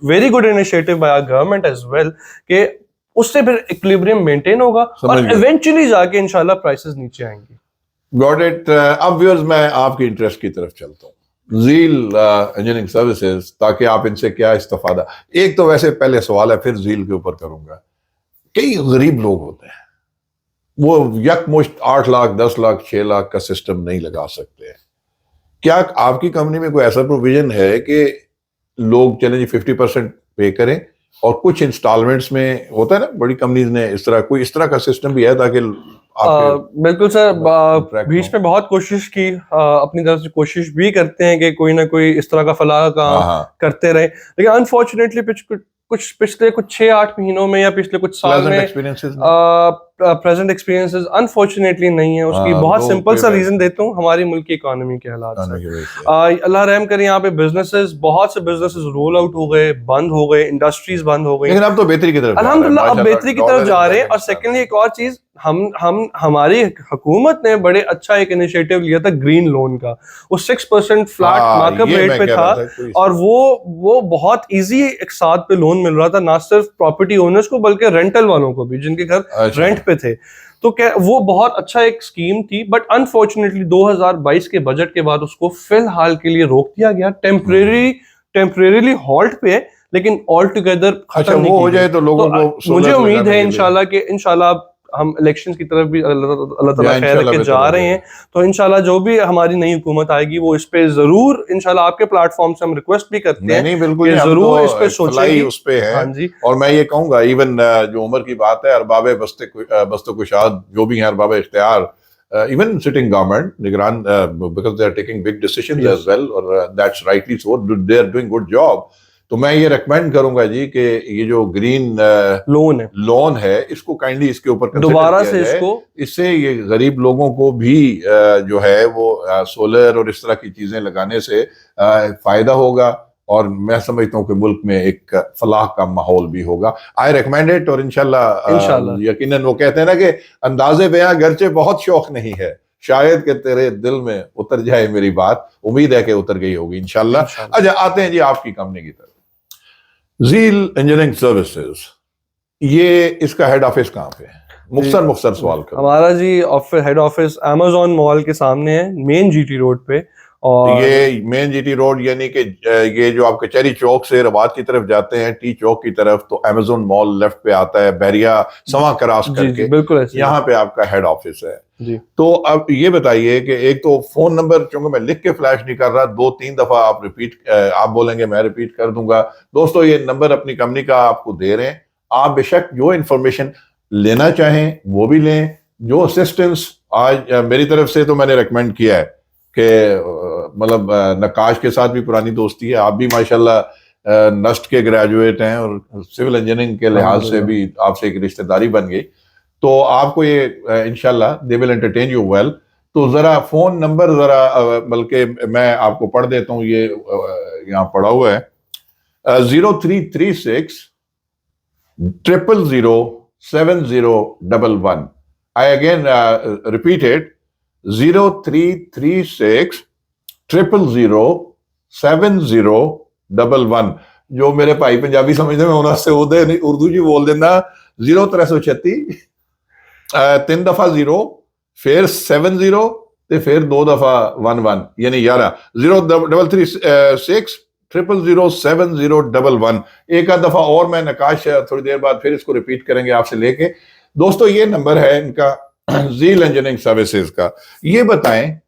Very good initiative by government as well, कि उससे फिर इक्विलिब्रियम मेंटेन होगा और इवेंचुअली जाके इंशाल्लाह प्राइसेस नीचे आएंगे। Got it. अब व्यूअर्स मैं आपकी इंटरेस्ट की तरफ चलता हूँ, ज़ील इंजीनियरिंग सर्विसेज, ताकि आप इनसे क्या इस्तेफादा। एक तो वैसे पहले सवाल है, फिर ज़ील के ऊपर करूंगा। कई गरीब लोग होते हैं, वो यकमुश्त 8 लाख 10 लाख 6 लाख का सिस्टम नहीं लगा सकते। क्या आपकी कंपनी में कोई ऐसा प्रोविजन है कि लोग चलें जी 50% पे करें, और कुछ इंस्टॉलमेंट्स में होता है ना, बड़ी कंपनीज ने इस तरह का सिस्टम भी है, ताकि बिल्कुल सर, बीच में बहुत कोशिश की, अपनी तरफ से कोशिश भी करते हैं कि कोई ना कोई इस तरह का फलाह काम करते रहे, लेकिन अनफॉर्चुनेटली कुछ पिछले 6-8 महीनों में या पिछले कुछ साल में प्रेजेंट एक्सपीरियंसेस अनफॉर्चुनेटली नहीं है। उसकी बहुत सिंपल सा रीजन देता हूँ, हमारी मुल्क की इकोनॉमी के हालात से। अल्लाह रहम करे, यहाँ पे बहुत से बिजनेसेस रोल आउट हो गए, बंद हो गए, इंडस्ट्रीज बंद हो गई, लेकिन अब तो बेहतरी की तरफ अल्हम्दुलिल्लाह अब बेहतरी की तरफ जा रहे हैं। और सेकेंडली एक और चीज, हमारी हुकूमत ने बड़े अच्छा एक इनिशिएटिव लिया था ग्रीन लोन का, वो 6% फ्लैट मार्कअप रेट पे था, और वो बहुत इजी एक साथ पे लोन मिल रहा था, ना सिर्फ प्रॉपर्टी ओनर्स को बल्कि रेंटल वालों को भी, जिनके घर रेंट पे थे। तो क्या वो बहुत अच्छा एक स्कीम थी, बट अनफॉर्चुनेटली 2022 के बजट के बाद उसको फिलहाल के लिए रोक दिया गया, टेम्परेरीली हॉल्ट पे, लेकिन ऑल टुगेदर खत्म नहीं हो जाए तो लोगों को मुझे उम्मीद है इंशाल्लाह हम इलेक्शंस की तरफ भी अल्लाह ताला खैर के जा रहे हैं, तो इंशाल्लाह जो भी हमारी नई हुकूमत आएगी वो इस पे जरूर, इंशाल्लाह आपके प्लेटफॉर्म से हम रिक्वेस्ट भी करते हैं, नहीं बिल्कुल जरूर इस पे सोचेंगे, उस पे है। हाँ जी। और मैं ये कहूंगा, इवन जो उम्र की बात है, अरबाब बस्ते कुशाद जो भी हैं, अरबाब इख्तियार, even sitting government, निगरान, because they are taking big decisions as well, और that's rightly so, they are doing good job। तो मैं ये रेकमेंड करूंगा जी कि ये जो ग्रीन लोन है इसको काइंडली इसके ऊपर दोबारा से इससे ये गरीब लोगों को भी जो है वो सोलर और इस तरह की चीजें लगाने से फायदा होगा, और मैं समझता हूँ कि मुल्क में एक फलाह का माहौल भी होगा। आई रेकमेंड इट, और इंशाल्लाह यकीनन वो कहते हैं ना कि अंदाजे बयां गर्चे बहुत शौक नहीं है, शायद कि तेरे दिल में उतर जाए मेरी बात, उम्मीद है कि उतर गई होगी इंशाल्लाह। अच्छा, आते हैं जी आपकी कंपनी की तरफ, ज़ील इंजीनियरिंग सर्विसेज, ये इसका हेड ऑफिस कहाँ पे है? मुख्तसर सवाल करो। हमारा जी office, head office Amazon mall के सामने है, मेन जीटी रोड पे। और ये मेन जीटी रोड यानी कि ये जो आप कचहरी चौक से रवात की तरफ जाते हैं टी चौक की तरफ, तो अमेज़न मॉल लेफ्ट पे आता है, बैरिया सवा क्रॉस करके बिल्कुल ऐसे यहाँ पे आपका हेड ऑफिस है जी। तो अब ये बताइए कि एक तो फोन नंबर, चूंकि मैं लिख के फ्लैश नहीं कर रहा, 2-3 दफा आप रिपीट, आप बोलेंगे मैं रिपीट कर दूंगा। दोस्तों ये नंबर अपनी कंपनी का आपको दे रहे हैं, आप बेशक जो इंफॉर्मेशन लेना चाहें वो भी लें, जो असिस्टेंस आज मेरी तरफ से तो मैंने रिकमेंड किया है कि मतलब नकाश के साथ भी पुरानी दोस्ती है, आप भी माशाल्लाह नस्ट के ग्रेजुएट हैं और सिविल इंजीनियरिंग के लिहाज से भी आपसे एक रिश्तेदारी बन गई, तो आपको ये इंशाल्लाह they will entertain you well. तो जरा फोन नंबर जरा बल्कि मैं आपको पढ़ देता हूँ, ये यहाँ पढ़ा हुआ है 0336 0007011। I again repeat it 0336 0007011। जो मेरे भाई पंजाबी समझते हैं उन्होंने से उर्दू जी बोल देना 0336 3 दफा 0 फिर 70 ते फिर 2 दफा 11 यानी 11 0336 0007011। एक आध दफा और मैं नकाश थोड़ी देर बाद फिर इसको रिपीट करेंगे आपसे लेके। दोस्तों ये नंबर है इनका ज़ील इंजीनियरिंग सर्विसेज का। ये बताएं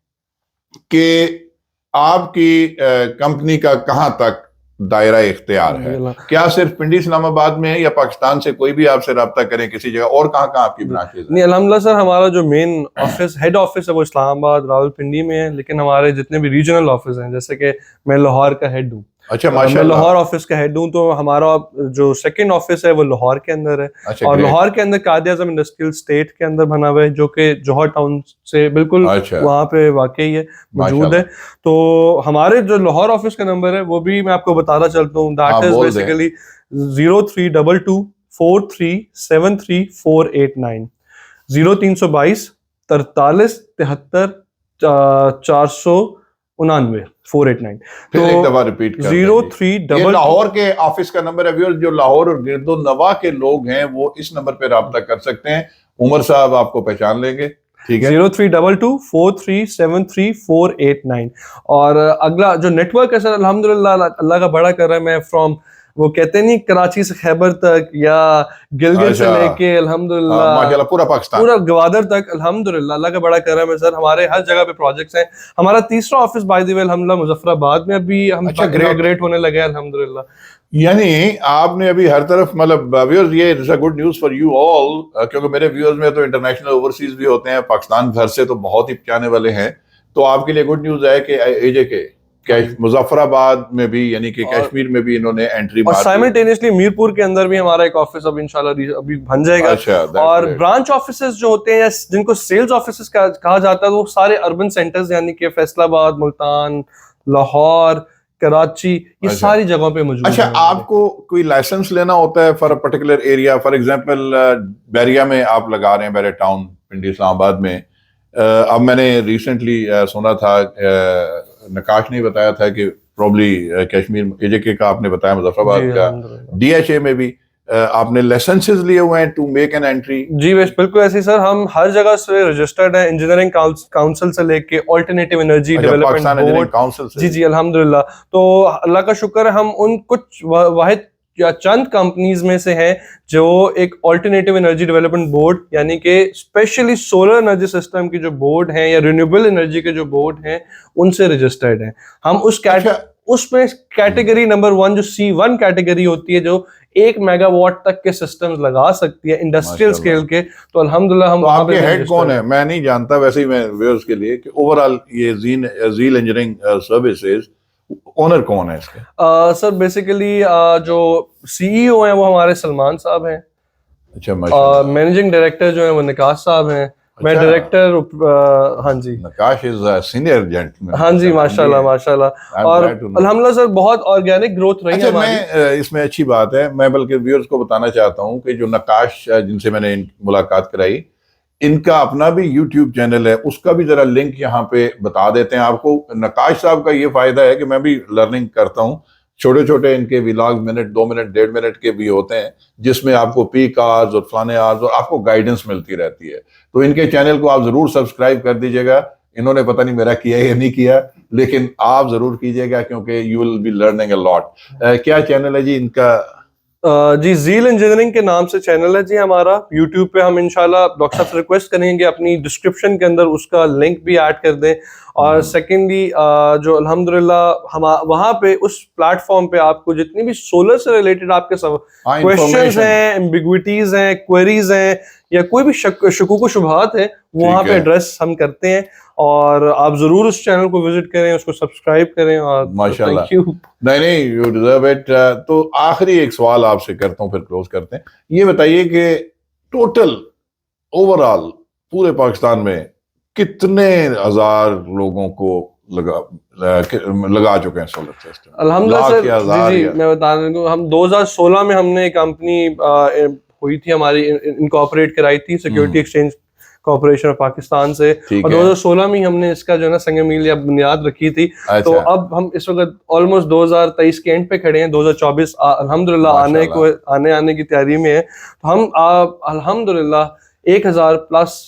कि आपकी कंपनी का कहां तक दायरा इख्तियार है, क्या सिर्फ पिंडी इस्लामाबाद में है या पाकिस्तान से कोई भी आपसे रब्ता करें किसी जगह, और कहां कहां आपकी ब्रांचेज हैं? नहीं, अल्हम्दुलिल्लाह सर, हमारा जो मेन ऑफिस, हेड ऑफिस है वो इस्लामाबाद रावलपिंडी में है, लेकिन हमारे जितने भी रीजनल ऑफिस हैं, जैसे कि मैं लाहौर का हेड हूँ। अच्छा मैं माशाल्लाह, लाहौर ऑफिस का हेड हूँ, तो हमारा जो सेकंड ऑफिस है वो लाहौर के अंदर है। अच्छा, और great। लाहौर के अंदर कायद-ए-आज़म इंडस्ट्रियल स्टेट के अंदर बना हुआ है, जो कि जौहर टाउन से बिल्कुल अच्छा, वहाँ पे वाकई है, मौजूद है। तो हमारे जो लाहौर ऑफिस का नंबर है वो भी मैं आपको बताना चलता हूँ, दैट इज बोल दें। बेसिकली 032243734890 0322 43 73 499 489। फिर एक दफा रिपीट कर दें। 03 ये लाहौर के ऑफिस का नंबर है व्यूअर्स, जो लाहौर और गिरदो नवा के लोग हैं वो इस नंबर पे राब्ता कर सकते हैं। उमर साहब आपको पहचान लेंगे, ठीक है। 0322437489। और अगला जो नेटवर्क है सर, अल्हम्दुलिल्लाह अल्लाह का बड़ा कर रहा है। मैं फ्रॉम वो कहते नहीं कराची से खैबर तक या गिलगित से लेके अल्हम्दुलिल्लाह माशाल्लाह पूरा पाकिस्तान, पूरा गवादर तक, अल्हम्दुलिल्लाह अल्लाह का बड़ा करम है सर। हमारे हर जगह पे प्रोजेक्ट्स हैं। हमारा तीसरा ऑफिस बाय द वे अल्हम्दुलिल्लाह मुजफ्फराबाद में अभी हम अच्छा, ग्रेट होने लगे हैं अल्हम्दुलिल्लाह। यानी आपने अभी हर तरफ मतलब व्यूअर्स, ये is a good news for you all, क्योंकि मेरे व्यूअर्स में तो इंटरनेशनल ओवरसीज भी होते हैं, पाकिस्तान भर से तो बहुत ही जाने वाले हैं। तो आपके लिए गुड न्यूज है कि एजे के मुजफ्फराबाद में भी यानी कि कश्मीर में भी इन्होंने एंट्री और मार दी। साइमल्टेनियसली मीरपुर के अंदर भी हमारा एक ऑफिस अब इंशाल्लाह अभी बन जाएगा। अच्छा, और ब्रांच ऑफिसेस जो होते हैं या जिनको सेल्स ऑफिसेस कहा जाता है, वो सारे अर्बन सेंटर्स यानी कि फैसलाबाद, मुल्तान, लाहौर, कराची, ये अच्छा, सारी जगहों पे मौजूद अच्छा, है। आपको कोई लाइसेंस लेना होता है for a particular area? For example Bairia में आप लगा रहे हैं, बैरिया टाउन पिंडी इस्लामाबाद में। अब मैंने रिसेंटली सुना था, नकाश ने बताया था कि प्रॉब्ली कश्मीर एजेके का आपने बताया, मुजफ्फराबाद का, डीएचए में भी आपने लाइसेंसेस लिए हुए हैं टू मेक एन एंट्री? जी बिल्कुल ऐसे ही सर, हम हर जगह से रजिस्टर्ड है, इंजीनियरिंग काउंसिल से लेके alternative energy development board, council से। जी जी अल्हम्दुलिल्लाह। तो अल्लाह का शुक्र है, हम उन कुछ वाहिद या चंद कंपनीज में से हैं जो एक ऑल्टरनेटिव एनर्जी डेवलपमेंट बोर्ड यानी कि स्पेशली सोलर एनर्जी सिस्टम की जो बोर्ड हैं या रिन्यूएबल एनर्जी के जो बोर्ड हैं उनसे रजिस्टर्ड हैं हम। उसमें कैटेगरी नंबर 1 जो C1 कैटेगरी होती है, जो 1 मेगावाट तक के सिस्टम्स लगा सकती है इंडस्ट्रियल स्केल के, तो अल्हम्दुलिल्लाह हम। तो आपके हेड कौन है? मैं नहीं जानता, वैसे ही मैं व्यूअर्स के लिए कि ओवरऑल ये ज़ील इंजीनियरिंग सर्विसेज ओनर कौन है इसके? सर बेसिकली जो CEO हैं वो हमारे सलमान साहब हैं। अच्छा, माशाल्लाह। मैनेजिंग डायरेक्टर जो है वो निकाश साहब हैं। मैं डायरेक्टर, हाँ जी, नकाश इज अ सीनियर जेंटलमैन। हाँ जी, माशाल्लाह माशाल्लाह। और अल्हम्दुलिल्लाह सर बहुत ऑर्गेनिक ग्रोथ रही है हमारी। मैं इसमें अच्छी बात है, मैं बल्कि व्यूअर्स को बताना चाहता हूं कि जो नकाश जिनसे मैंने मुलाकात कराई, इनका अपना भी यूट्यूब चैनल है, उसका भी जरा लिंक यहाँ पे बता देते हैं आपको। नकाश साहब का ये फायदा है कि मैं भी लर्निंग करता हूँ, छोटे छोटे इनके व्लॉग मिनट 2 मिनट 1.5 मिनट के भी होते हैं, जिसमें आपको पीक आवर्स और फलाने आवर्स और आपको गाइडेंस मिलती रहती है। तो इनके चैनल को आप जरूर सब्सक्राइब कर दीजिएगा। इन्होंने पता नहीं मेरा किया या नहीं किया, लेकिन आप जरूर कीजिएगा क्योंकि you will be learning a lot. क्या चैनल है जी इनका? जी ज़ील इंजीनियरिंग के नाम से चैनल है जी हमारा यूट्यूब पे। हम इंशाल्लाह डॉक्टर साहब से रिक्वेस्ट करेंगे अपनी डिस्क्रिप्शन के अंदर उसका लिंक भी ऐड कर दें। और सेकेंडली जो अल्हम्दुलिल्लाह हम वहाँ पे उस प्लेटफॉर्म पे आपको जितनी भी सोलर से रिलेटेड आपके क्वेश्चंस हैं, एम्बिग्विटीज हैं, क्वेरीज हैं या कोई भी शकूक शुबहात है वो वहाँ पे एड्रेस हम करते हैं। और आप जरूर उस चैनल को विजिट करें, उसको सब्सक्राइब करें। और माशाल्लाह, थैंक यू। नहीं यू डिजर्व इट। तो आखिरी एक सवाल आपसे करता हूँ, फिर क्लोज करते हैं। ये बताइए कि टोटल ओवरऑल पूरे पाकिस्तान में कितने हजार लोगों को लगा चुके हैं सोलर सिस्टम? अल्हम्दुलिल्लाह सर, जी मैं बता दूं, हम 2016 में हमने एक कंपनी हुई थी हमारी, इनकॉर्पोरेट कराई थी security exchange corporation of Pakistan से, और 2016 में हमने इसका जो है ना संग मील या बुनियाद रखी थी। तो अब हम इस वक्त ऑलमोस्ट 2023 के एंड पे खड़े हैं, 2024 अल्हम्दुलिल्लाह आने की तैयारी में है। तो हम अल्हम्दुलिल्लाह 1000 प्लस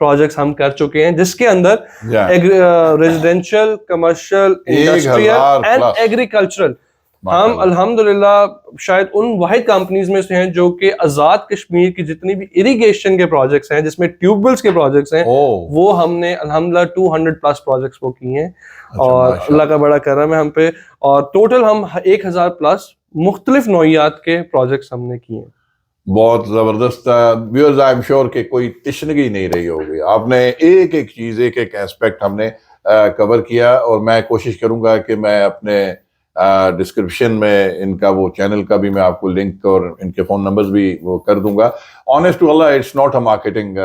प्रोजेक्ट्स हम कर चुके हैं, जिसके अंदर residential, commercial, industrial and agricultural. हम अल्हम्दुलिल्लाह शायद उन वाहिद कंपनीज में से हैं जो कि आजाद कश्मीर की जितनी भी इरिगेशन के प्रोजेक्ट्स हैं, जिसमें ट्यूबवेल्स के प्रोजेक्ट्स हैं, वो हमने अल्हम्दुलिल्लाह 200 प्लस प्रोजेक्ट्स वो किए हैं। और अल्लाह का बड़ा करम है हम पे। और टोटल हम 1000 प्लस मुख्तलिफ नौइयात के प्रोजेक्ट्स हमने किए हैं। बहुत जबरदस्त व्यूअर्स, आई एम श्योर कि कोई तिश्नगी नहीं रही होगी। आपने एक एक चीज, एक एक एस्पेक्ट हमने कवर किया। और मैं कोशिश करूंगा कि मैं अपने डिस्क्रिप्शन में इनका वो चैनल का भी मैं आपको लिंक और इनके फोन नंबर्स भी वो कर दूंगा। ऑनेस्ट टू अल्लाह, it's not a marketing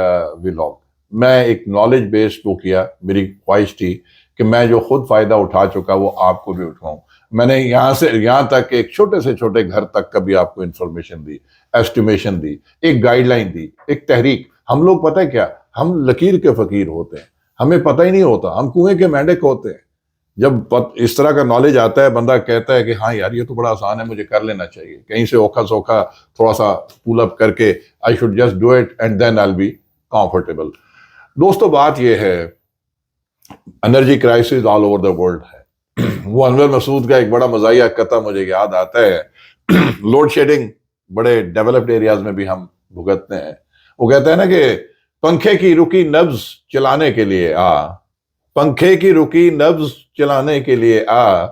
vlog. मैं एक नॉलेज बेस्ड वो किया। मेरी ख्वाहिश थी कि मैं जो खुद फायदा उठा चुका वो आपको भी उठाऊं। मैंने यहाँ से यहाँ तक एक छोटे से छोटे घर तक का भी आपको इंफॉर्मेशन दी, एस्टिमेशन दी, एक गाइडलाइन दी, एक तहरीक। हम लोग पता है क्या, हम लकीर के फकीर होते हैं, हमें पता ही नहीं होता, हम कुएं के मेंढक होते हैं। जब इस तरह का नॉलेज आता है, बंदा कहता है कि हाँ यार ये तो बड़ा आसान है, मुझे कर लेना चाहिए, कहीं से औखा सौखा थोड़ा सा पुल अप करके I should just do it and then I will be comfortable. दोस्तों बात ये है, energy crisis all over the world है। वो अनवर मसूद का एक बड़ा मजाहिया कथा मुझे याद आता है। लोड शेडिंग बड़े डेवलप्ड एरियाज में भी हम भुगतते हैं। वो कहता है ना कि पंखे की रुकी नब्ज चलाने के लिए आ, पंखे की रुकी नब्ज चलाने के लिए आ,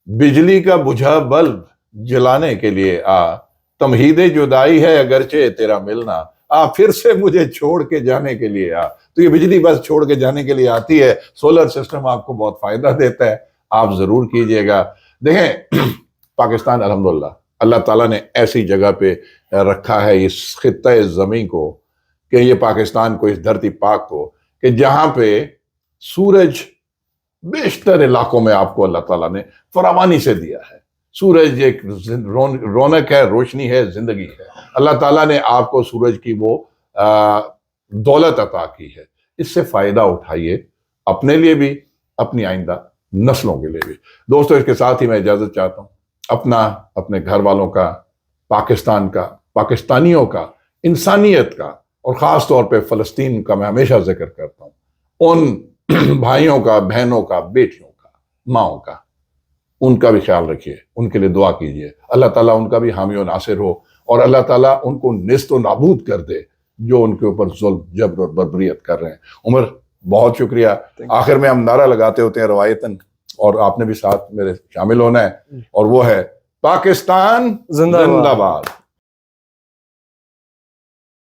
बिजली का बुझा बल्ब जलाने के लिए आ, तमहीदे जुदाई है अगरचे तेरा मिलना, आ फिर से मुझे छोड़ के जाने के लिए आ। तो ये बिजली बस छोड़ के जाने के लिए आती है। सोलर सिस्टम आपको बहुत फायदा देता है, आप जरूर कीजिएगा। देखें पाकिस्तान अल्हम्दुलिल्लाह अल्लाह ताला ने ऐसी जगह पे रखा है इस खित्ता ज़मीन को, कि ये पाकिस्तान को, इस धरती पाक को, कि जहां पे सूरज बेशतर इलाकों में आपको अल्लाह ताला ने फरावानी से दिया है। सूरज एक रौनक है, रोशनी है, जिंदगी है। अल्लाह ताला ने आपको सूरज की वो दौलत अता की है। इससे फायदा उठाइए, अपने लिए भी, अपनी आइंदा नस्लों के लिए भी। दोस्तों इसके साथ ही मैं इजाजत चाहता हूँ। अपना, अपने घर वालों का, पाकिस्तान का, पाकिस्तानियों का, इंसानियत का, और ख़ास तौर पे फ़लस्तीन का मैं हमेशा जिक्र करता हूँ। उन भाइयों का, बहनों का, बेटियों का, माओं का, उनका भी ख्याल रखिए, उनके लिए दुआ कीजिए। अल्लाह ताला उनका भी हामी और नासिर हो, और अल्लाह ताला उनको निस्त व नाबूद कर दे जो उनके ऊपर जुल्म, जबर और बर्बरियत कर रहे हैं। उमर बहुत शुक्रिया। आखिर में हम नारा लगाते होते हैं रवायतन, और आपने भी साथ मेरे शामिल होना है, और वो है पाकिस्तान जिंदाबाद।